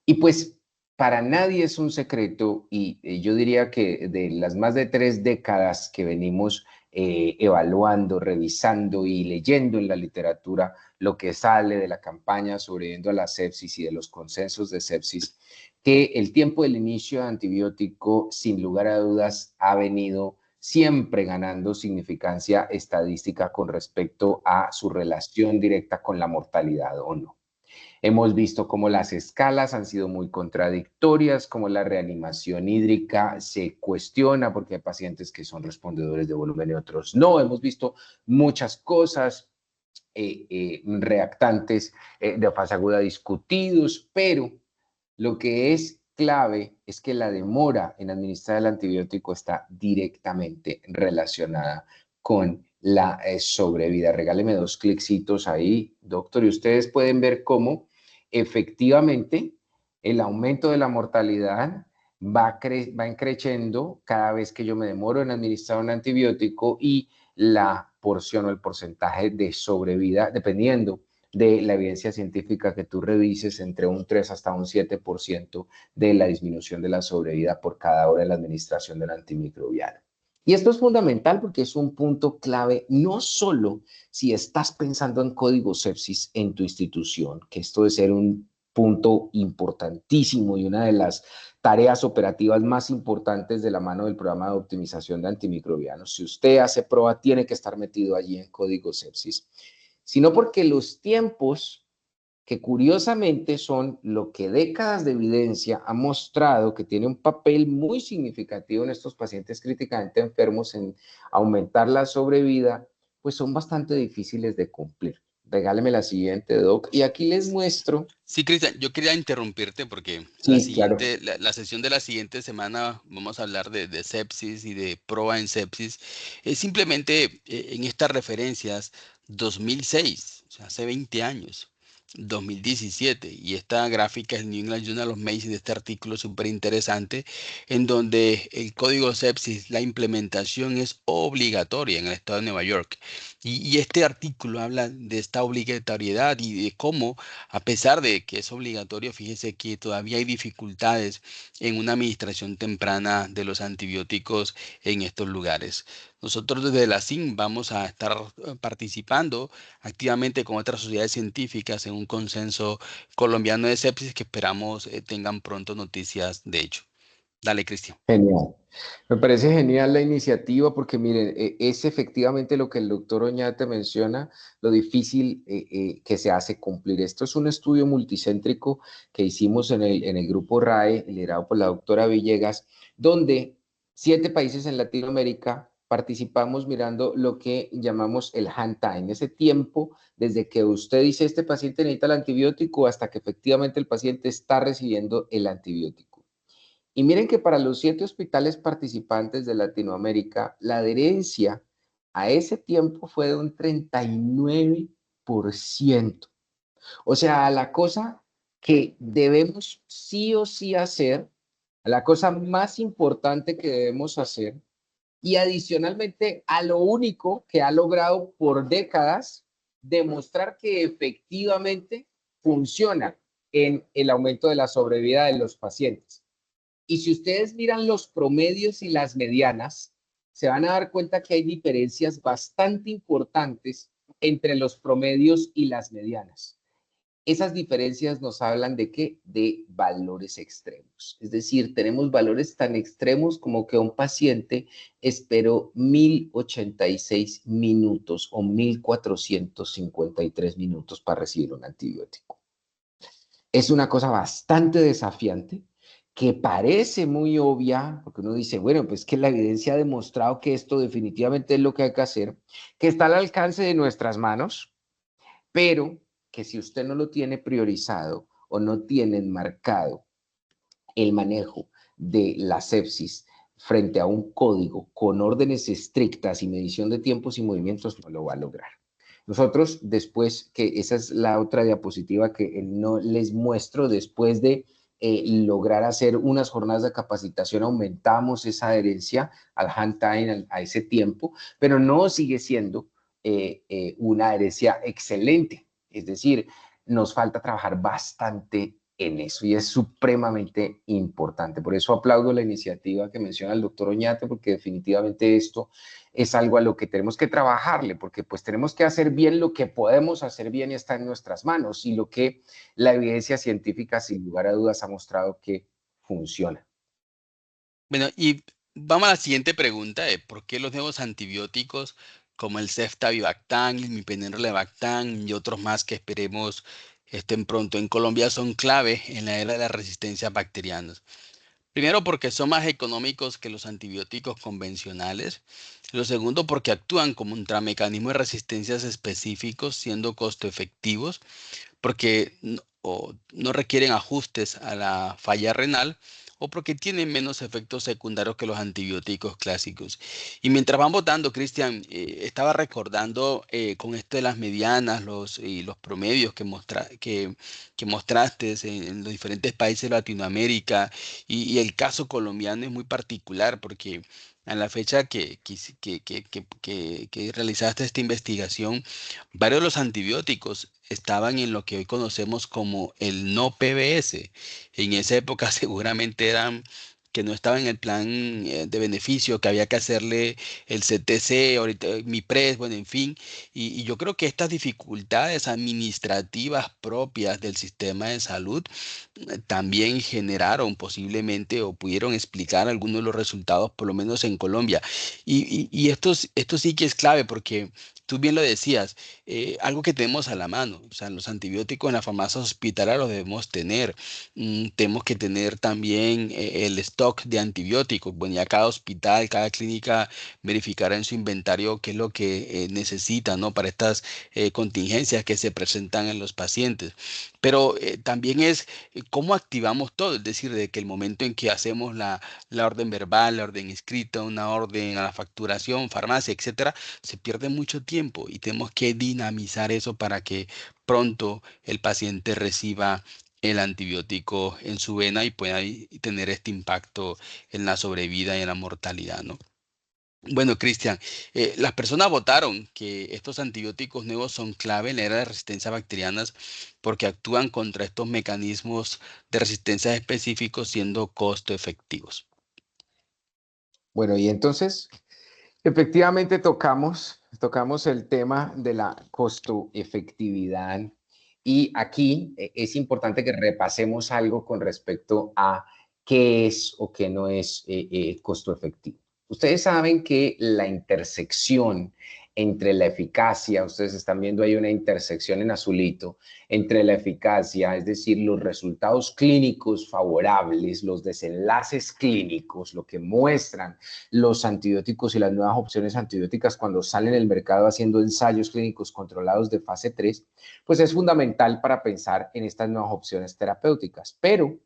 Y pues para nadie es un secreto y yo diría que de las más de 3 décadas que venimos evaluando, revisando y leyendo en la literatura lo que sale de la campaña sobreviviendo a la sepsis y de los consensos de sepsis, que el tiempo del inicio de antibiótico, sin lugar a dudas, ha venido siempre ganando significancia estadística con respecto a su relación directa con la mortalidad o no. Hemos visto cómo las escalas han sido muy contradictorias, cómo la reanimación hídrica se cuestiona porque hay pacientes que son respondedores de volumen y otros no. Hemos visto muchas cosas, reactantes de fase aguda discutidos, pero lo que es clave es que la demora en administrar el antibiótico está directamente relacionada con la sobrevida. Regáleme 2 clicitos ahí, doctor, y ustedes pueden ver cómo efectivamente el aumento de la mortalidad va creciendo cada vez que yo me demoro en administrar un antibiótico y la porción o el porcentaje de sobrevida, dependiendo de la evidencia científica que tú revises, entre un 3 hasta un 7% de la disminución de la sobrevida por cada hora de la administración del antimicrobiano. Y esto es fundamental porque es un punto clave, no solo si estás pensando en código sepsis en tu institución, que esto debe ser un punto importantísimo y una de las tareas operativas más importantes de la mano del programa de optimización de antimicrobianos. Si usted hace prueba, tiene que estar metido allí en código sepsis, sino porque los tiempos, que curiosamente son lo que décadas de evidencia ha mostrado que tiene un papel muy significativo en estos pacientes críticamente enfermos en aumentar la sobrevida, pues son bastante difíciles de cumplir. Regáleme la siguiente, Doc. Y aquí les muestro. Sí, Cristian, yo quería interrumpirte porque Sí, claro. la sesión de la siguiente semana vamos a hablar de sepsis y de prueba en sepsis. Es simplemente en estas referencias 2006, o sea, hace 20 años. 2017. Y esta gráfica es el New England Journal of Medicine, de este artículo súper interesante, en donde el código sepsis, la implementación es obligatoria en el estado de Nueva York. Y este artículo habla de esta obligatoriedad y de cómo, a pesar de que es obligatorio, fíjese que todavía hay dificultades en una administración temprana de los antibióticos en estos lugares. Nosotros desde la CIN vamos a estar participando activamente con otras sociedades científicas en un consenso colombiano de sepsis que esperamos tengan pronto noticias de hecho. Dale, Cristian. Genial. Me parece genial la iniciativa porque miren, es efectivamente lo que el doctor Oñate menciona, lo difícil que se hace cumplir. Esto es un estudio multicéntrico que hicimos en el grupo RAE, liderado por la doctora Villegas, donde 7 países en Latinoamérica participamos mirando lo que llamamos el hand time, ese tiempo desde que usted dice este paciente necesita el antibiótico hasta que efectivamente el paciente está recibiendo el antibiótico. Y miren que para los 7 hospitales participantes de Latinoamérica, la adherencia a ese tiempo fue de un 39%. O sea, la cosa que debemos sí o sí hacer, la cosa más importante que debemos hacer, y adicionalmente a lo único que ha logrado por décadas demostrar que efectivamente funciona en el aumento de la sobrevida de los pacientes. Y si ustedes miran los promedios y las medianas, se van a dar cuenta que hay diferencias bastante importantes entre los promedios y las medianas. Esas diferencias nos hablan de qué? De valores extremos. Es decir, tenemos valores tan extremos como que un paciente esperó 1086 minutos o 1453 minutos para recibir un antibiótico. Es una cosa bastante desafiante que parece muy obvia, porque uno dice, bueno, pues que la evidencia ha demostrado que esto definitivamente es lo que hay que hacer, que está al alcance de nuestras manos, pero que si usted no lo tiene priorizado o no tiene enmarcado el manejo de la sepsis frente a un código con órdenes estrictas y medición de tiempos y movimientos, no lo va a lograr. Nosotros después, que esa es la otra diapositiva que no les muestro, después de lograr hacer unas jornadas de capacitación, aumentamos esa adherencia al hand time, a ese tiempo, pero no sigue siendo una adherencia excelente. Es decir, nos falta trabajar bastante en eso y es supremamente importante. Por eso aplaudo la iniciativa que menciona el doctor Oñate, porque definitivamente esto es algo a lo que tenemos que trabajarle, porque pues tenemos que hacer bien lo que podemos hacer bien y está en nuestras manos y lo que la evidencia científica sin lugar a dudas ha mostrado que funciona. Bueno, y vamos a la siguiente pregunta de por qué los nuevos antibióticos como el Ceftabivactán, el Mipenrolebactán y otros más que esperemos estén pronto en Colombia son clave en la era de las resistencias bacterianas. Primero, porque son más económicos que los antibióticos convencionales. Lo segundo, porque actúan como un mecanismo de resistencias específicos, siendo costo efectivos, porque no requieren ajustes a la falla renal o porque tienen menos efectos secundarios que los antibióticos clásicos. Y mientras van votando, Cristian, estaba recordando con esto de las medianas y los promedios que mostraste en los diferentes países de Latinoamérica y el caso colombiano es muy particular porque a la fecha que realizaste esta investigación, varios de los antibióticos estaban en lo que hoy conocemos como el no PBS. En esa época seguramente eran que no estaban en el plan de beneficio, que había que hacerle el CTC, ahorita MIPRES, bueno, en fin. Y yo creo que estas dificultades administrativas propias del sistema de salud también generaron posiblemente o pudieron explicar algunos de los resultados, por lo menos en Colombia. Y esto sí que es clave porque tú bien lo decías, algo que tenemos a la mano, o sea, los antibióticos en la farmacia hospitalaria los debemos tener. Tenemos que tener también el stock de antibióticos. Bueno, ya cada hospital, cada clínica verificará en su inventario qué es lo que necesita, ¿no? Para estas contingencias que se presentan en los pacientes. Pero también es cómo activamos todo, es decir, de que el momento en que hacemos la orden verbal, la orden escrita, una orden a la facturación, farmacia, etcétera, se pierde mucho tiempo y tenemos que dinamizar eso para que pronto el paciente reciba el antibiótico en su vena y pueda tener este impacto en la sobrevida y en la mortalidad, ¿no? Bueno, Cristian, las personas votaron que estos antibióticos nuevos son clave en la era de resistencia bacterianas porque actúan contra estos mecanismos de resistencia específicos siendo costo efectivos. Bueno, y entonces, efectivamente tocamos el tema de la costo efectividad y aquí es importante que repasemos algo con respecto a qué es o qué no es costo efectivo. Ustedes saben que la intersección entre la eficacia, ustedes están viendo ahí una intersección en azulito, entre la eficacia, es decir, los resultados clínicos favorables, los desenlaces clínicos, lo que muestran los antibióticos y las nuevas opciones antibióticas cuando salen al mercado haciendo ensayos clínicos controlados de fase 3, pues es fundamental para pensar en estas nuevas opciones terapéuticas. Pero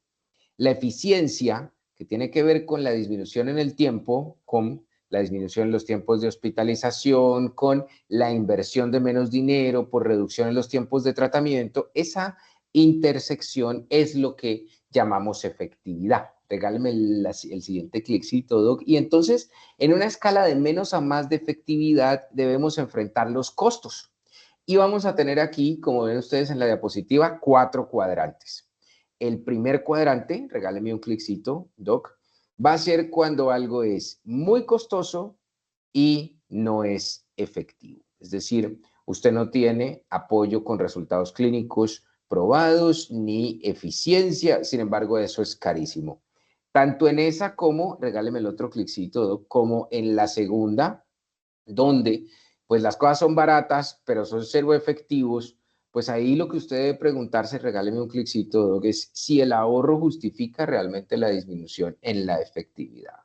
la eficiencia, que tiene que ver con la disminución en el tiempo, con la disminución en los tiempos de hospitalización, con la inversión de menos dinero por reducción en los tiempos de tratamiento, esa intersección es lo que llamamos efectividad. Regáleme el siguiente cliccito, Doc. Y entonces, en una escala de menos a más de efectividad, debemos enfrentar los costos. Y vamos a tener aquí, como ven ustedes en la diapositiva, 4 cuadrantes. El primer cuadrante, regáleme un cliccito, Doc, va a ser cuando algo es muy costoso y no es efectivo. Es decir, usted no tiene apoyo con resultados clínicos probados ni eficiencia, sin embargo, eso es carísimo. Tanto en esa como, regáleme el otro cliccito, Doc, como en la segunda, donde pues las cosas son baratas, pero son cero efectivos, pues ahí lo que usted debe preguntarse, regáleme un cliccito, Doc, es si el ahorro justifica realmente la disminución en la efectividad.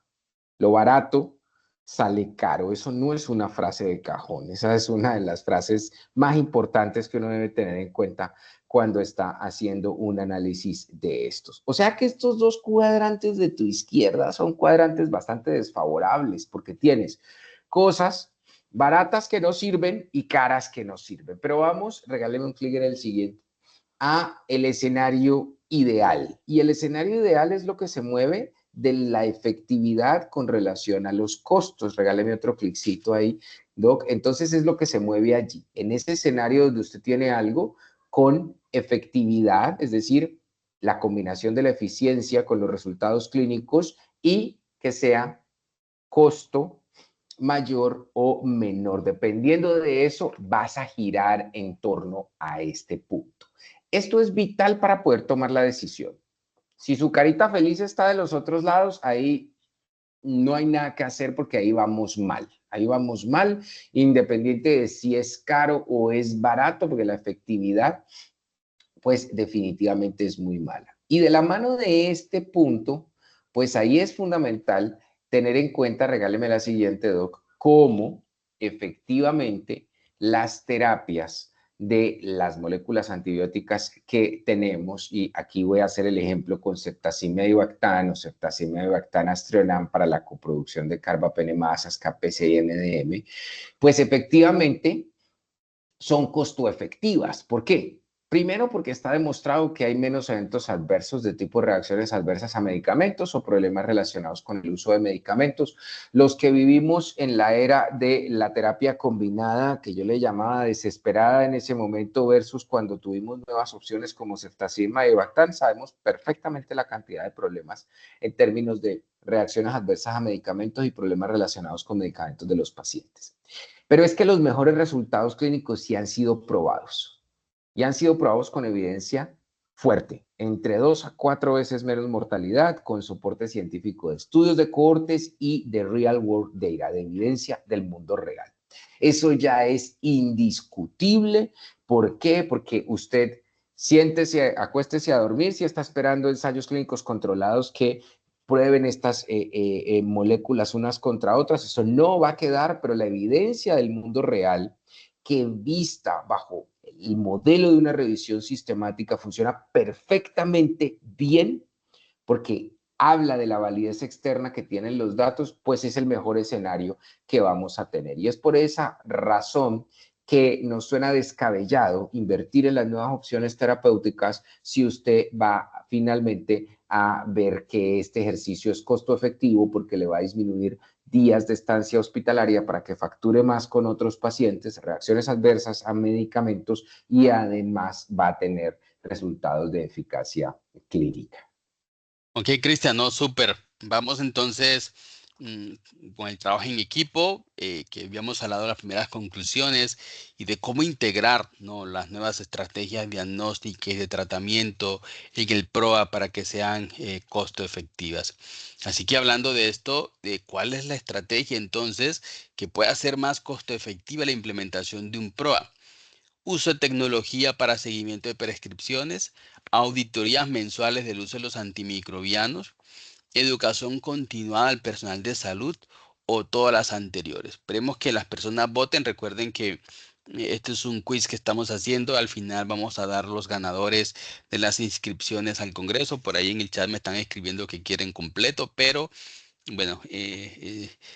Lo barato sale caro, eso no es una frase de cajón, esa es una de las frases más importantes que uno debe tener en cuenta cuando está haciendo un análisis de estos. O sea que estos dos cuadrantes de tu izquierda son cuadrantes bastante desfavorables porque tienes cosas baratas que no sirven y caras que no sirven. Pero vamos, regáleme un clic en el siguiente, a el escenario ideal. Y el escenario ideal es lo que se mueve de la efectividad con relación a los costos. Regáleme otro cliccito ahí, Doc. Entonces es lo que se mueve allí. En ese escenario donde usted tiene algo con efectividad, es decir, la combinación de la eficiencia con los resultados clínicos y que sea costo mayor o menor. Dependiendo de eso, vas a girar en torno a este punto. Esto es vital para poder tomar la decisión. Si su carita feliz está de los otros lados, ahí no hay nada que hacer porque ahí vamos mal. Ahí vamos mal, independiente de si es caro o es barato, porque la efectividad, pues definitivamente es muy mala. Y de la mano de este punto, pues ahí es fundamental tener en cuenta, regáleme la siguiente, Doc, cómo efectivamente las terapias de las moléculas antibióticas que tenemos, y aquí voy a hacer el ejemplo con ceftazimia ivactán o ceftazimia ivactán aztreonam para la coproducción de carbapenemasas, KPC y MDM, pues efectivamente son costo efectivas. ¿Por qué? Primero, porque está demostrado que hay menos eventos adversos de tipo reacciones adversas a medicamentos o problemas relacionados con el uso de medicamentos. Los que vivimos en la era de la terapia combinada, que yo le llamaba desesperada en ese momento versus cuando tuvimos nuevas opciones como ceftazidima y Ivactán, sabemos perfectamente la cantidad de problemas en términos de reacciones adversas a medicamentos y problemas relacionados con medicamentos de los pacientes. Pero es que los mejores resultados clínicos sí han sido probados y han sido probados con evidencia fuerte, entre 2 a 4 veces menos mortalidad, con soporte científico de estudios de cohortes y de real world data, de evidencia del mundo real. Eso ya es indiscutible. ¿Por qué? Porque usted siéntese, acuéstese a dormir si está esperando ensayos clínicos controlados que prueben estas moléculas unas contra otras. Eso no va a quedar, pero la evidencia del mundo real que vista bajo el modelo de una revisión sistemática funciona perfectamente bien porque habla de la validez externa que tienen los datos, pues es el mejor escenario que vamos a tener. Y es por esa razón que nos suena descabellado invertir en las nuevas opciones terapéuticas si usted va finalmente a ver que este ejercicio es costo efectivo porque le va a disminuir días de estancia hospitalaria para que facture más con otros pacientes, reacciones adversas a medicamentos y además va a tener resultados de eficacia clínica. Ok, Cristian, no, súper. Vamos entonces con el trabajo en equipo, que habíamos hablado de las primeras conclusiones y de cómo integrar, ¿no?, las nuevas estrategias diagnósticas y de tratamiento en el PROA para que sean costo efectivas. Así que hablando de esto, de cuál es la estrategia entonces que puede hacer más costo efectiva la implementación de un PROA. Uso de tecnología para seguimiento de prescripciones, auditorías mensuales del uso de los antimicrobianos, educación continuada al personal de salud o todas las anteriores. Esperemos que las personas voten. Recuerden que este es un quiz que estamos haciendo. Al final vamos a dar los ganadores de las inscripciones al Congreso. Por ahí en el chat me están escribiendo que quieren completo, pero bueno,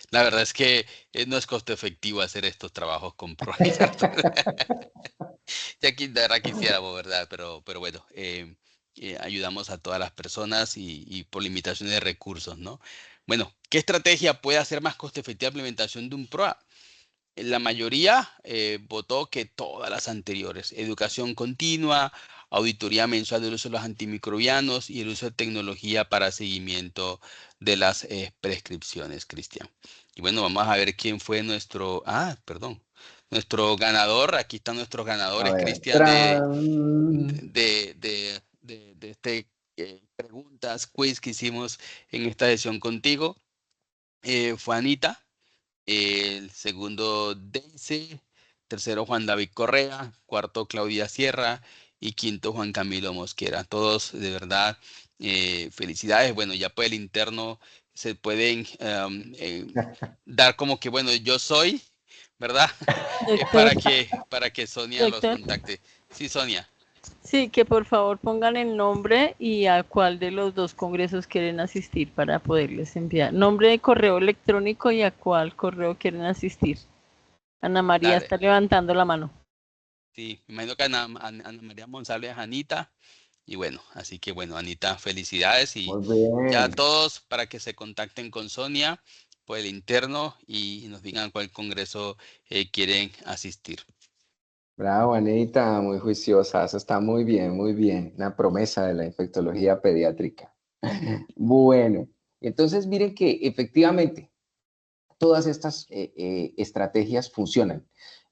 la verdad es que no es costo efectivo hacer estos trabajos con ProAyarto. Ya de verdad quisiéramos, ¿verdad? Pero bueno, ayudamos a todas las personas y por limitaciones de recursos, ¿no? Bueno, ¿qué estrategia puede hacer más coste efectiva la implementación de un PROA? La mayoría votó que todas las anteriores. Educación continua, auditoría mensual del uso de los antimicrobianos y el uso de tecnología para seguimiento de las prescripciones, Cristian. Y bueno, vamos a ver quién fue nuestro... Ah, perdón. Nuestro ganador. Aquí están nuestros A ganadores, ver, Cristian, ¡tran! de este preguntas, quiz que hicimos en esta sesión contigo. Fue Anita. El segundo, Daisy. Tercero, Juan David Correa. Cuarto, Claudia Sierra. Y quinto, Juan Camilo Mosquera. Todos, de verdad, felicidades. Bueno, ya por el interno se pueden dar como que, bueno, yo soy, ¿verdad? Doctor, Para que Sonia los doctor, contacte. Sí, Sonia. sí, que por favor pongan el nombre y a cuál de los dos congresos quieren asistir para poderles enviar. Nombre de correo electrónico y a cuál correo quieren asistir. Ana María Dale. está levantando la mano. Sí, me imagino que Ana María González, Anita. Y bueno, así que bueno, Anita, felicidades y Muy ya bien. todos para que se contacten con Sonia por el interno y nos digan cuál congreso quieren asistir. Bravo, Anita, muy juiciosa. Eso está muy bien, muy bien. Una promesa de la infectología pediátrica. Bueno, entonces miren que efectivamente todas estas estrategias funcionan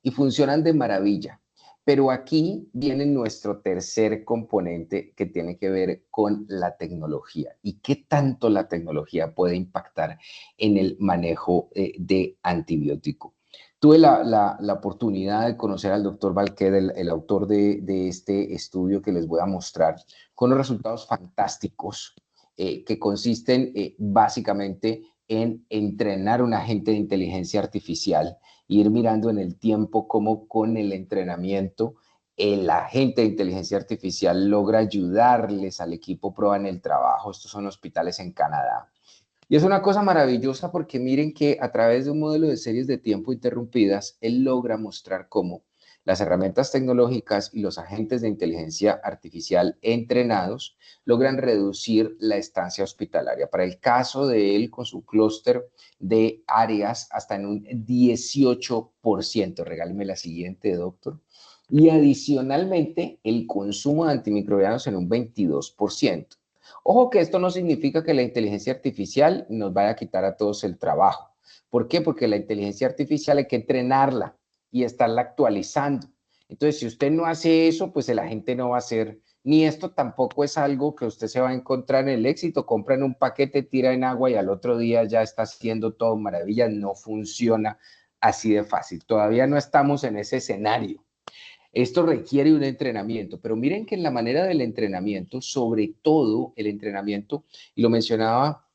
y funcionan de maravilla. Pero aquí viene nuestro tercer componente que tiene que ver con la tecnología y qué tanto la tecnología puede impactar en el manejo de antibiótico. Tuve la oportunidad de conocer al doctor Valqued, el autor de este estudio que les voy a mostrar, con los resultados fantásticos que consisten básicamente en entrenar un agente de inteligencia artificial, ir mirando en el tiempo cómo con el entrenamiento el agente de inteligencia artificial logra ayudarles al equipo PROA en el trabajo. Estos son hospitales en Canadá. Y es una cosa maravillosa porque miren que a través de un modelo de series de tiempo interrumpidas, él logra mostrar cómo las herramientas tecnológicas y los agentes de inteligencia artificial entrenados logran reducir la estancia hospitalaria. Para el caso de él, con su clúster de áreas, hasta en un 18%. Regáleme la siguiente, doctor. Y adicionalmente, el consumo de antimicrobianos en un 22%. Ojo que esto no significa que la inteligencia artificial nos vaya a quitar a todos el trabajo. ¿Por qué? Porque la inteligencia artificial hay que entrenarla y estarla actualizando. Entonces, si usted no hace eso, pues el agente no va a hacer, ni esto tampoco es algo que usted se va a encontrar en el éxito. Compran un paquete, tira en agua y al otro día ya está haciendo todo maravilla. No funciona así de fácil. Todavía no estamos en ese escenario. Esto requiere un entrenamiento, pero miren que en la manera del entrenamiento, sobre todo el entrenamiento, y lo mencionaba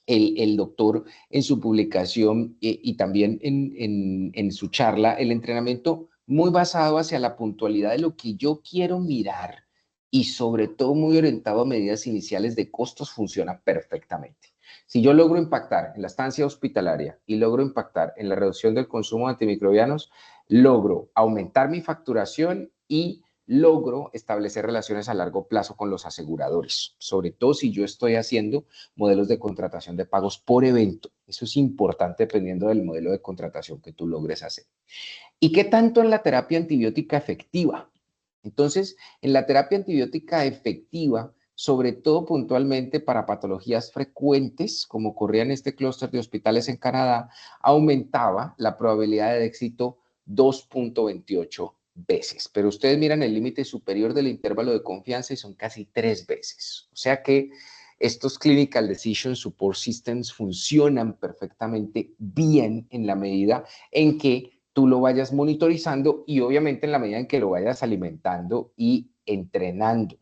el doctor en su publicación y también en su charla, el entrenamiento muy basado hacia la puntualidad de lo que yo quiero mirar y sobre todo muy orientado a medidas iniciales de costos, funciona perfectamente. Si yo logro impactar en la estancia hospitalaria y logro impactar en la reducción del consumo de antimicrobianos, logro aumentar mi facturación y logro establecer relaciones a largo plazo con los aseguradores, sobre todo si yo estoy haciendo modelos de contratación de pagos por evento. Eso es importante dependiendo del modelo de contratación que tú logres hacer. ¿Y qué tanto en la terapia antibiótica efectiva? Entonces, en la terapia antibiótica efectiva, sobre todo puntualmente para patologías frecuentes, como ocurría en este clúster de hospitales en Canadá, aumentaba la probabilidad de éxito 2.28 veces. Pero ustedes miran el límite superior del intervalo de confianza y son casi 3 veces. O sea que estos Clinical Decision Support Systems funcionan perfectamente bien en la medida en que tú lo vayas monitorizando y obviamente en la medida en que lo vayas alimentando y entrenando.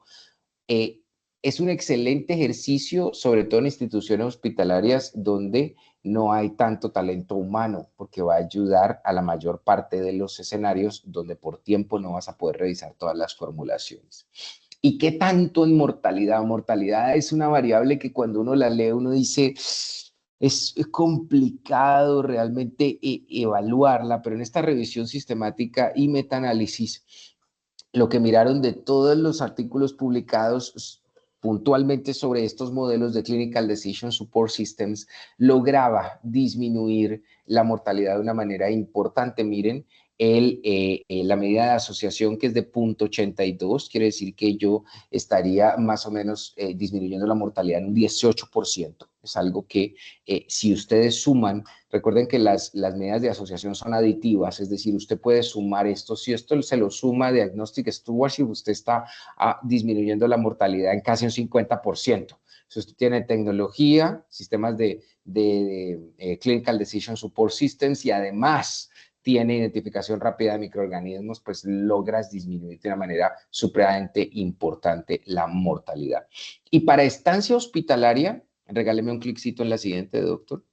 Es un excelente ejercicio, sobre todo en instituciones hospitalarias donde no hay tanto talento humano, porque va a ayudar a la mayor parte de los escenarios donde por tiempo no vas a poder revisar todas las formulaciones. ¿Y qué tanto en mortalidad? Mortalidad es una variable que cuando uno la lee uno dice, es complicado realmente evaluarla, pero en esta revisión sistemática y metaanálisis, lo que miraron de todos los artículos publicados puntualmente sobre estos modelos de Clinical Decision Support Systems, lograba disminuir la mortalidad de una manera importante. Miren, la medida de asociación que es de 0.82, quiere decir que yo estaría más o menos disminuyendo la mortalidad en un 18%. Es algo que si ustedes suman, recuerden que las medidas de asociación son aditivas, es decir, usted puede sumar esto. Si esto se lo suma Diagnostic Stewardship, usted está disminuyendo la mortalidad en casi un 50%. Si usted tiene tecnología, sistemas de Clinical Decision Support Systems y además tiene identificación rápida de microorganismos, pues logras disminuir de una manera supremamente importante la mortalidad. Y para estancia hospitalaria, regáleme un cliccito en la siguiente, doctor.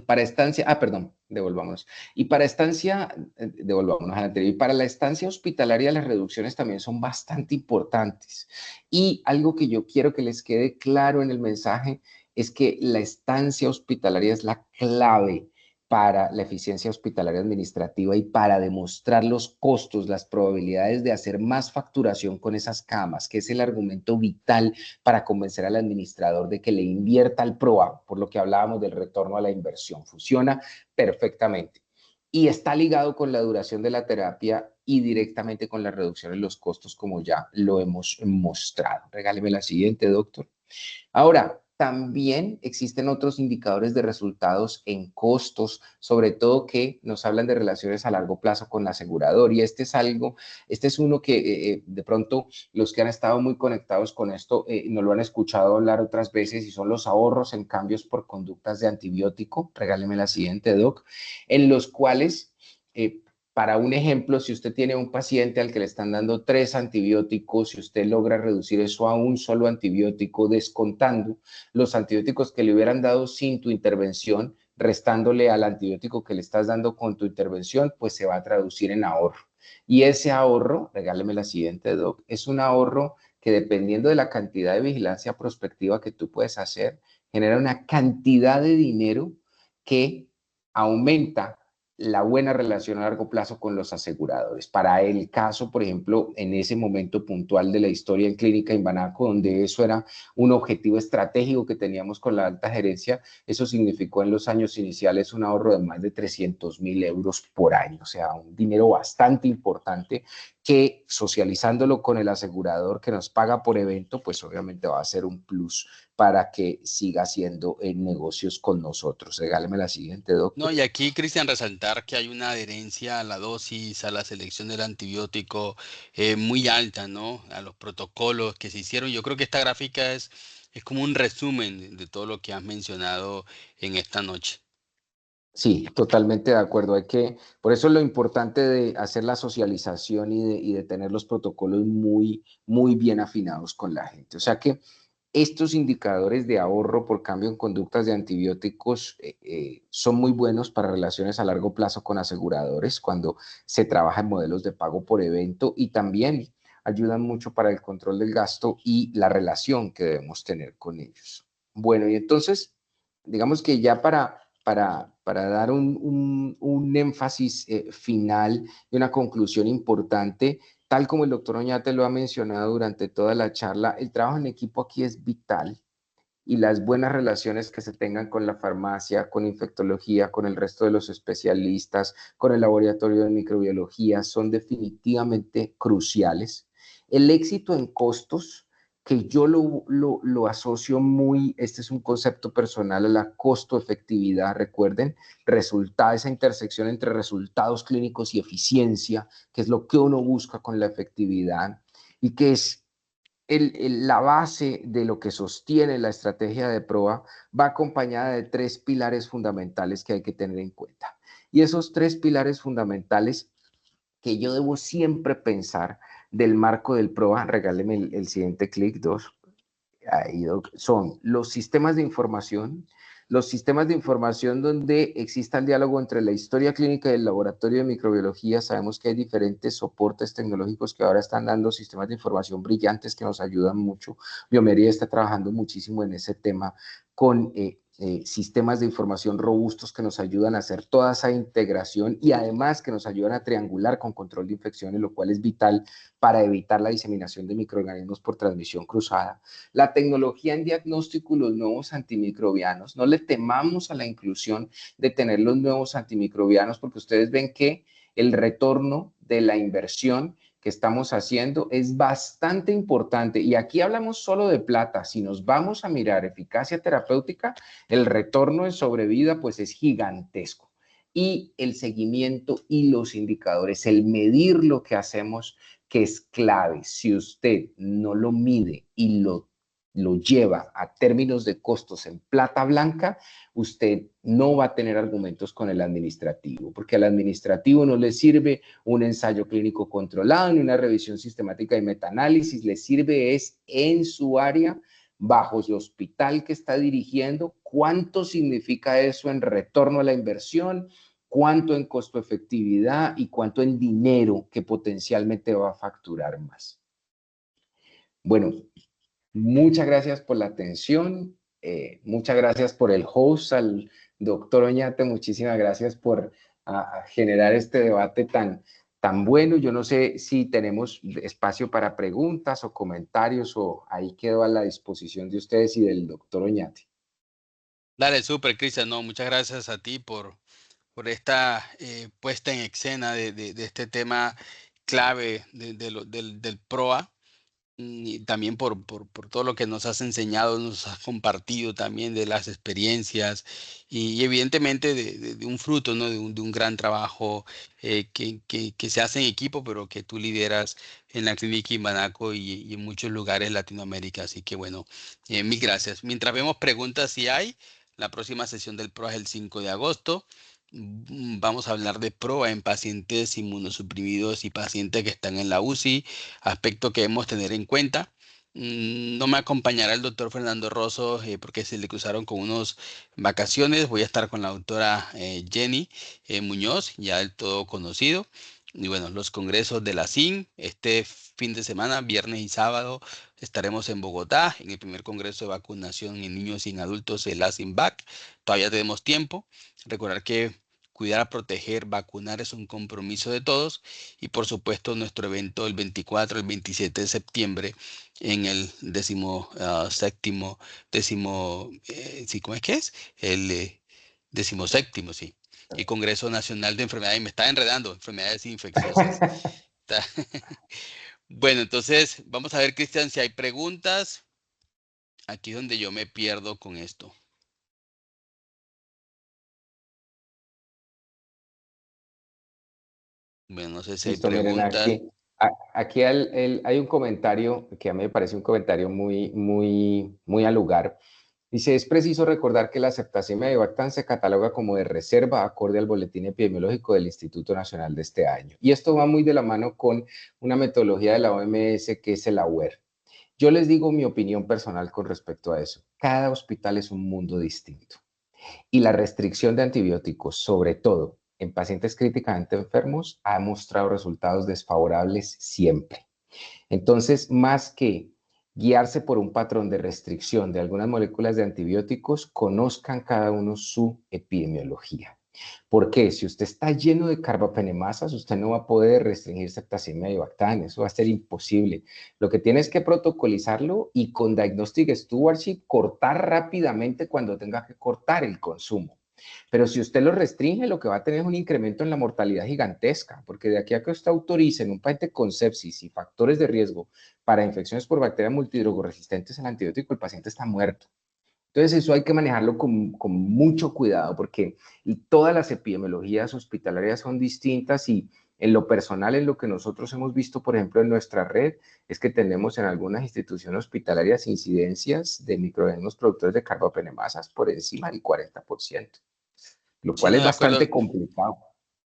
Para estancia, perdón, devolvámonos. Y para estancia, devolvámonos a la anterior. Y para la estancia hospitalaria, las reducciones también son bastante importantes. Y algo que yo quiero que les quede claro en el mensaje es que la estancia hospitalaria es la clave para la eficiencia hospitalaria administrativa y para demostrar los costos, las probabilidades de hacer más facturación con esas camas, que es el argumento vital para convencer al administrador de que le invierta al PROA, por lo que hablábamos del retorno a la inversión. Funciona perfectamente. Y está ligado con la duración de la terapia y directamente con la reducción de los costos, como ya lo hemos mostrado. Regáleme la siguiente, doctor. Ahora, también existen otros indicadores de resultados en costos, sobre todo que nos hablan de relaciones a largo plazo con la aseguradora. Y este es uno que de pronto los que han estado muy conectados con esto no lo han escuchado hablar otras veces y son los ahorros en cambios por conductas de antibiótico. Regáleme la siguiente, doc, en los cuales para un ejemplo, si usted tiene un paciente al que le están dando 3 antibióticos, si usted logra reducir eso a un solo antibiótico, descontando los antibióticos que le hubieran dado sin tu intervención, restándole al antibiótico que le estás dando con tu intervención, pues se va a traducir en ahorro. Y ese ahorro, regáleme la siguiente, doc, es un ahorro que dependiendo de la cantidad de vigilancia prospectiva que tú puedes hacer, genera una cantidad de dinero que aumenta la buena relación a largo plazo con los aseguradores. Para el caso, por ejemplo, en ese momento puntual de la historia en Clínica Imbanaco, donde eso era un objetivo estratégico que teníamos con la alta gerencia, eso significó en los años iniciales un ahorro de más de 300.000 euros por año, o sea, un dinero bastante importante que socializándolo con el asegurador que nos paga por evento, pues obviamente va a ser un plus para que siga haciendo negocios con nosotros. Regáleme la siguiente, doctor. No, y aquí, Cristian, resaltar que hay una adherencia a la dosis, a la selección del antibiótico muy alta, ¿no? A los protocolos que se hicieron. Yo creo que esta gráfica es como un resumen de todo lo que has mencionado en esta noche. Sí, totalmente de acuerdo. Por eso es lo importante de hacer la socialización y de tener los protocolos muy, muy bien afinados con la gente. O sea que estos indicadores de ahorro por cambio en conductas de antibióticos son muy buenos para relaciones a largo plazo con aseguradores cuando se trabaja en modelos de pago por evento, y también ayudan mucho para el control del gasto y la relación que debemos tener con ellos. Bueno, y entonces, digamos que ya para dar un énfasis final y una conclusión importante, tal como el doctor Oñate lo ha mencionado durante toda la charla, el trabajo en equipo aquí es vital, y las buenas relaciones que se tengan con la farmacia, con infectología, con el resto de los especialistas, con el laboratorio de microbiología, son definitivamente cruciales. El éxito en costos, que yo lo asocio muy, este es un concepto personal, a la costo-efectividad, recuerden, esa intersección entre resultados clínicos y eficiencia, que es lo que uno busca con la efectividad, y que es la base de lo que sostiene la estrategia de PROA, va acompañada de 3 pilares fundamentales que hay que tener en cuenta. Y esos 3 pilares fundamentales que yo debo siempre pensar del marco del PROA, regáleme el siguiente clic, 2, son los sistemas de información donde exista el diálogo entre la historia clínica y el laboratorio de microbiología. Sabemos que hay diferentes soportes tecnológicos que ahora están dando sistemas de información brillantes que nos ayudan mucho. Biomería está trabajando muchísimo en ese tema con sistemas de información robustos que nos ayudan a hacer toda esa integración, y además que nos ayudan a triangular con control de infecciones, lo cual es vital para evitar la diseminación de microorganismos por transmisión cruzada. La tecnología en diagnóstico y los nuevos antimicrobianos. No le temamos a la inclusión de tener los nuevos antimicrobianos, porque ustedes ven que el retorno de la inversión que estamos haciendo es bastante importante. Y aquí hablamos solo de plata. Si nos vamos a mirar eficacia terapéutica, el retorno en sobrevida pues es gigantesco. Y el seguimiento y los indicadores, el medir lo que hacemos, que es clave. Si usted no lo mide y lo lleva a términos de costos en plata blanca, usted no va a tener argumentos con el administrativo, porque al administrativo no le sirve un ensayo clínico controlado ni una revisión sistemática de metaanálisis, le sirve es en su área, bajo el hospital que está dirigiendo, cuánto significa eso en retorno a la inversión, cuánto en costo efectividad y cuánto en dinero que potencialmente va a facturar más. Bueno, muchas gracias por la atención, muchas gracias por el host, al doctor Oñate, muchísimas gracias por generar este debate tan bueno. Yo no sé si tenemos espacio para preguntas o comentarios, o ahí quedo a la disposición de ustedes y del doctor Oñate. Dale, súper, Cristian. No, muchas gracias a ti por esta puesta en escena de este tema clave del PROA. Y también por todo lo que nos has enseñado, nos has compartido también de las experiencias y evidentemente de un fruto, ¿no? de un gran trabajo que se hace en equipo, pero que tú lideras en la Clínica Imbanaco y en muchos lugares de Latinoamérica. Así que bueno, mil gracias. Mientras vemos preguntas, si hay, la próxima sesión del PROA es el 5 de agosto. Vamos a hablar de PROA en pacientes inmunosuprimidos y pacientes que están en la UCI, aspecto que debemos tener en cuenta. No me acompañará el doctor Fernando Rosso porque se le cruzaron con unas vacaciones. Voy a estar con la doctora Jenny Muñoz, ya del todo conocido. Y bueno, los congresos de la CIN, este fin de semana, viernes y sábado, estaremos en Bogotá, en el primer congreso de vacunación en niños y en adultos, el ASINVAC. Todavía tenemos tiempo. Recordar que cuidar, proteger, vacunar es un compromiso de todos, y por supuesto nuestro evento el 24, el 27 de septiembre en el sí, ¿cómo es que es? El 17º, sí, el Congreso Nacional de Enfermedades, me está enredando, enfermedades infecciosas. Bueno, entonces vamos a ver, Cristian, si hay preguntas. Aquí es donde yo me pierdo con esto. Bueno, no sé si hay preguntas. Miren, aquí hay un comentario que a mí me parece un comentario muy al lugar. Dice, es preciso recordar que la ceftazimia de Bactan se cataloga como de reserva acorde al boletín epidemiológico del Instituto Nacional de este año. Y esto va muy de la mano con una metodología de la OMS que es el AWARE. Yo les digo mi opinión personal con respecto a eso. Cada hospital es un mundo distinto. Y la restricción de antibióticos, sobre todo en pacientes críticamente enfermos, ha mostrado resultados desfavorables siempre. Entonces, más que guiarse por un patrón de restricción de algunas moléculas de antibióticos, conozcan cada uno su epidemiología. Porque si usted está lleno de carbapenemasas, usted no va a poder restringir septicemia y bactán, eso va a ser imposible. Lo que tiene es que protocolizarlo y con Diagnostic Stewardship cortar rápidamente cuando tenga que cortar el consumo. Pero si usted lo restringe, lo que va a tener es un incremento en la mortalidad gigantesca, porque de aquí a que usted autorice en un paciente con sepsis y factores de riesgo para infecciones por bacterias multidrogoresistentes al antibiótico, el paciente está muerto. Entonces eso hay que manejarlo con mucho cuidado porque todas las epidemiologías hospitalarias son distintas y en lo personal, en lo que nosotros hemos visto, por ejemplo, en nuestra red, es que tenemos en algunas instituciones hospitalarias incidencias de microorganismos productores de carbapenemasas por encima del 40%, lo Sí, cual no, es bastante complicado.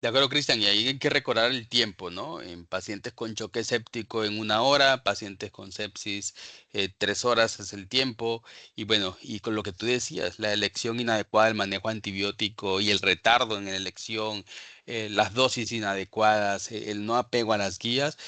de acuerdo, Cristian, y ahí hay que recordar el tiempo, ¿no? En pacientes con choque séptico en 1 hora, pacientes con sepsis, 3 horas es el tiempo. Y bueno, y con lo que tú decías, la elección inadecuada del manejo antibiótico y el retardo en la elección, las dosis inadecuadas, el no apego a las guías,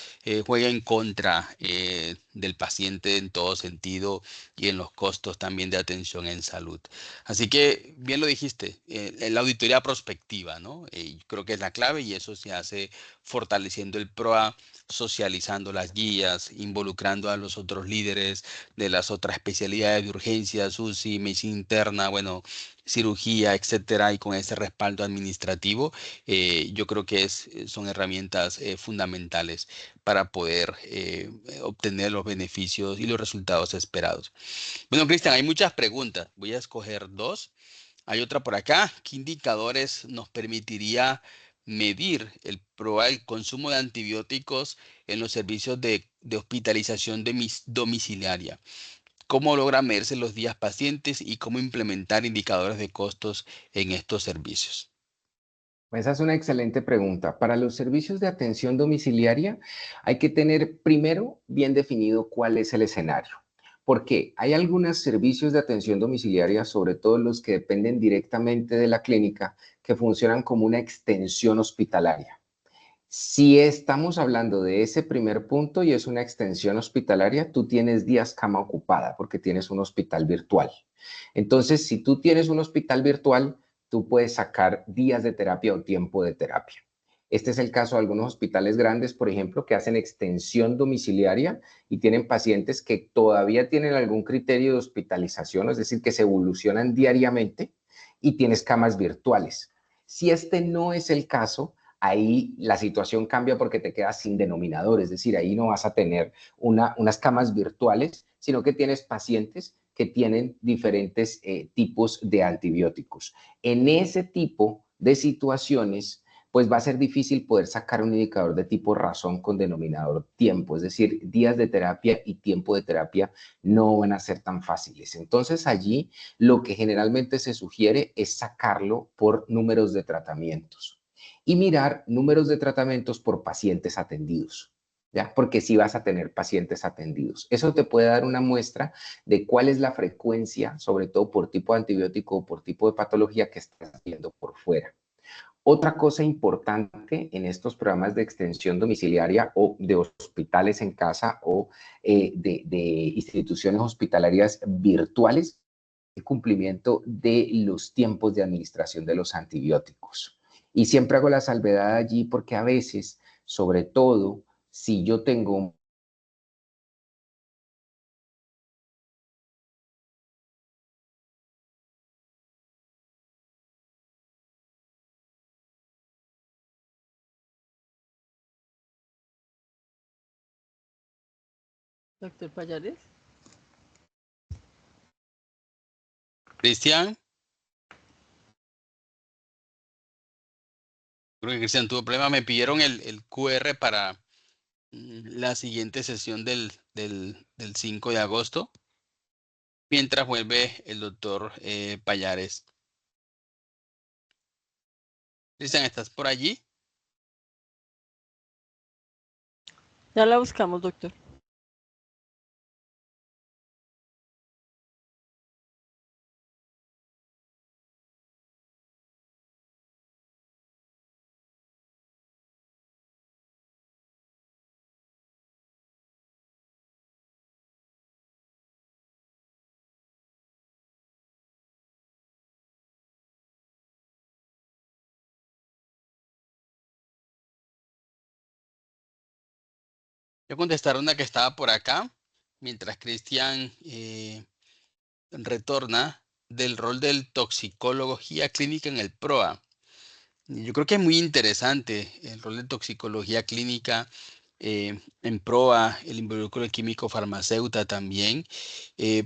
juega en contra del paciente en todo sentido y en los costos también de atención en salud. Así que, bien lo dijiste, la auditoría prospectiva, ¿no? Yo creo que es la clave y eso se hace fortaleciendo el PROA, socializando las guías, involucrando a los otros líderes de las otras especialidades de urgencias, UCI, medicina interna, bueno, cirugía, etcétera, y con ese respaldo administrativo, yo creo que son herramientas fundamentales para poder obtener los beneficios y los resultados esperados. Bueno, Cristian, hay muchas preguntas. Voy a escoger dos. Hay otra por acá. ¿Qué indicadores nos permitiría medir el consumo de antibióticos en los servicios de hospitalización domiciliaria? ¿Cómo logra medirse los días pacientes y cómo implementar indicadores de costos en estos servicios? Esa es una excelente pregunta. Para los servicios de atención domiciliaria hay que tener primero bien definido cuál es el escenario. Porque hay algunos servicios de atención domiciliaria, sobre todo los que dependen directamente de la clínica, que funcionan como una extensión hospitalaria. Si estamos hablando de ese primer punto y es una extensión hospitalaria, tú tienes días cama ocupada porque tienes un hospital virtual. Entonces, si tú tienes un hospital virtual, tú puedes sacar días de terapia o tiempo de terapia. Este es el caso de algunos hospitales grandes, por ejemplo, que hacen extensión domiciliaria y tienen pacientes que todavía tienen algún criterio de hospitalización, es decir, que se evolucionan diariamente y tienes camas virtuales. Si este no es el caso, ahí la situación cambia porque te quedas sin denominador, es decir, ahí no vas a tener unas camas virtuales, sino que tienes pacientes que tienen diferentes tipos de antibióticos. En ese tipo de situaciones, pues va a ser difícil poder sacar un indicador de tipo razón con denominador tiempo, es decir, días de terapia y tiempo de terapia no van a ser tan fáciles. Entonces allí lo que generalmente se sugiere es sacarlo por números de tratamientos y mirar números de tratamientos por pacientes atendidos. ¿Ya? Porque sí vas a tener pacientes atendidos. Eso te puede dar una muestra de cuál es la frecuencia, sobre todo por tipo de antibiótico o por tipo de patología que estás viendo por fuera. Otra cosa importante en estos programas de extensión domiciliaria o de hospitales en casa o de instituciones hospitalarias virtuales, el cumplimiento de los tiempos de administración de los antibióticos. Y siempre hago la salvedad allí porque a veces, sobre todo, si yo tengo Doctor Payares. Cristian, creo que Cristian tuvo problema. Me pidieron el QR para la siguiente sesión del 5 de agosto, mientras vuelve el doctor Payares. Cristian, ¿estás por allí? Ya la buscamos, doctor. Yo contestaré una que estaba por acá, mientras Cristian retorna del rol del toxicología clínica en el PROA. Yo creo que es muy interesante el rol de toxicología clínica en PROA, el involucro químico farmacéutica también,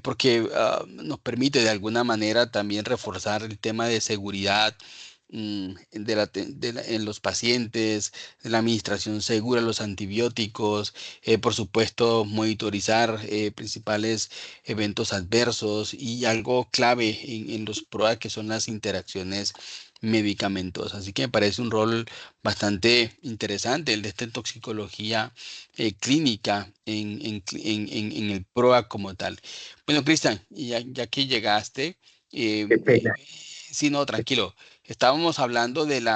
porque nos permite de alguna manera también reforzar el tema de seguridad en los pacientes, de la administración segura de los antibióticos, por supuesto, monitorizar principales eventos adversos y algo clave en los PROA que son las interacciones medicamentos. Así que me parece un rol bastante interesante el de esta toxicología clínica en el PROA como tal. Bueno, Cristian, ya que llegaste, Qué pena. sí, no, tranquilo. Estábamos hablando del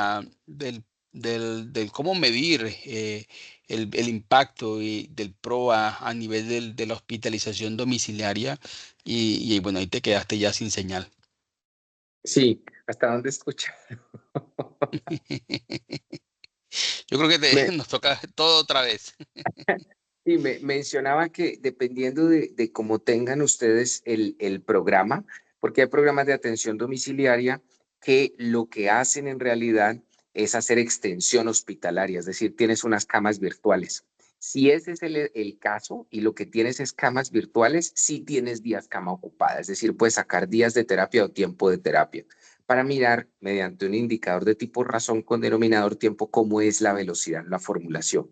cómo medir el impacto del PROA a nivel de la hospitalización domiciliaria y bueno, ahí te quedaste ya sin señal. Sí, ¿hasta dónde escucha? Yo creo que Me, nos toca todo otra vez. y me mencionaba que dependiendo de cómo tengan ustedes el programa, porque hay programas de atención domiciliaria que lo que hacen en realidad es hacer extensión hospitalaria, es decir, tienes unas camas virtuales. Si ese es el caso y lo que tienes es camas virtuales, sí tienes días cama ocupada, es decir, puedes sacar días de terapia o tiempo de terapia para mirar mediante un indicador de tipo razón con denominador tiempo cómo es la velocidad, la formulación.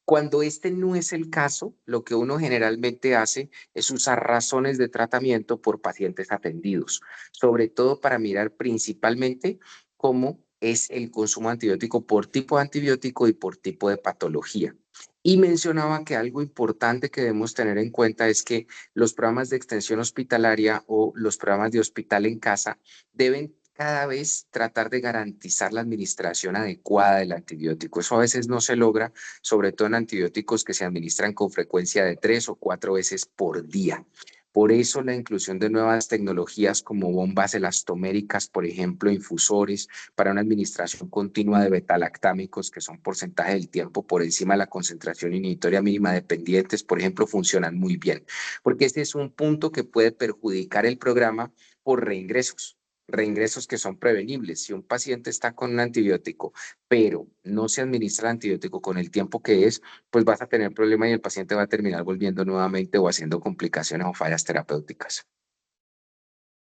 Cuando este no es el caso, lo que uno generalmente hace es usar razones de tratamiento por pacientes atendidos, sobre todo para mirar principalmente cómo es el consumo antibiótico por tipo de antibiótico y por tipo de patología. Y mencionaba que algo importante que debemos tener en cuenta es que los programas de extensión hospitalaria o los programas de hospital en casa deben cada vez tratar de garantizar la administración adecuada del antibiótico. Eso a veces no se logra, sobre todo en antibióticos que se administran con frecuencia de 3 o 4 veces por día. Por eso la inclusión de nuevas tecnologías como bombas elastoméricas, por ejemplo, infusores para una administración continua de betalactámicos, que son porcentaje del tiempo por encima de la concentración inhibitoria mínima dependientes, por ejemplo, funcionan muy bien, porque este es un punto que puede perjudicar el programa por reingresos que son prevenibles. Si un paciente está con un antibiótico pero no se administra el antibiótico con el tiempo que es, pues vas a tener problema y el paciente va a terminar volviendo nuevamente o haciendo complicaciones o fallas terapéuticas.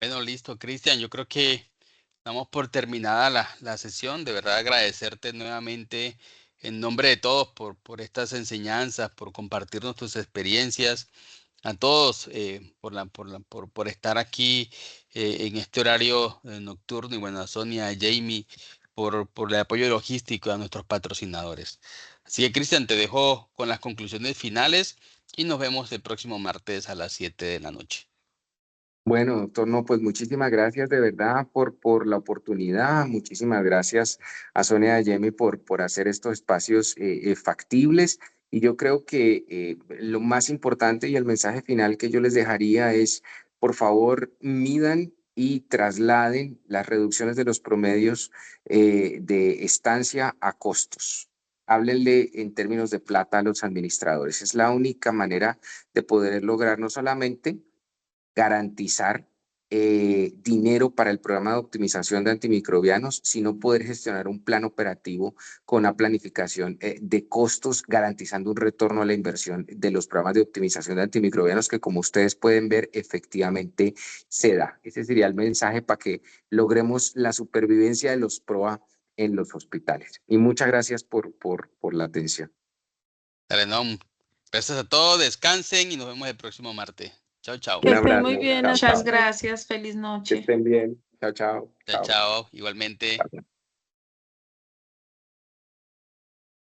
Bueno, listo, Cristian. Yo creo que damos por terminada la sesión. De verdad agradecerte nuevamente en nombre de todos por estas enseñanzas, por compartirnos tus experiencias. A todos por estar aquí en este horario nocturno y bueno, a Sonia, a Jamie, por el apoyo logístico a nuestros patrocinadores. Así que, Cristian, te dejo con las conclusiones finales y nos vemos el próximo martes a las 7 de la noche. Bueno, doctor, no, pues muchísimas gracias de verdad por la oportunidad. Muchísimas gracias a Sonia y a Jamie por hacer estos espacios factibles. Y yo creo que lo más importante y el mensaje final que yo les dejaría es, por favor, midan y trasladen las reducciones de los promedios de estancia a costos. Háblenle en términos de plata a los administradores. Es la única manera de poder lograr no solamente garantizar dinero para el programa de optimización de antimicrobianos, sino poder gestionar un plan operativo con una planificación de costos, garantizando un retorno a la inversión de los programas de optimización de antimicrobianos que, como ustedes pueden ver, efectivamente se da. Ese sería el mensaje para que logremos la supervivencia de los PROA en los hospitales. Y muchas gracias por la atención. Dale, no, gracias a todos, descansen y nos vemos el próximo martes. Chao, chao. Que Un estén abrazo. muy bien. Chao, Hasta Muchas chao. luego. gracias. Feliz Que noche. estén bien. Chao, chao. Chao, Chao. chao, igualmente.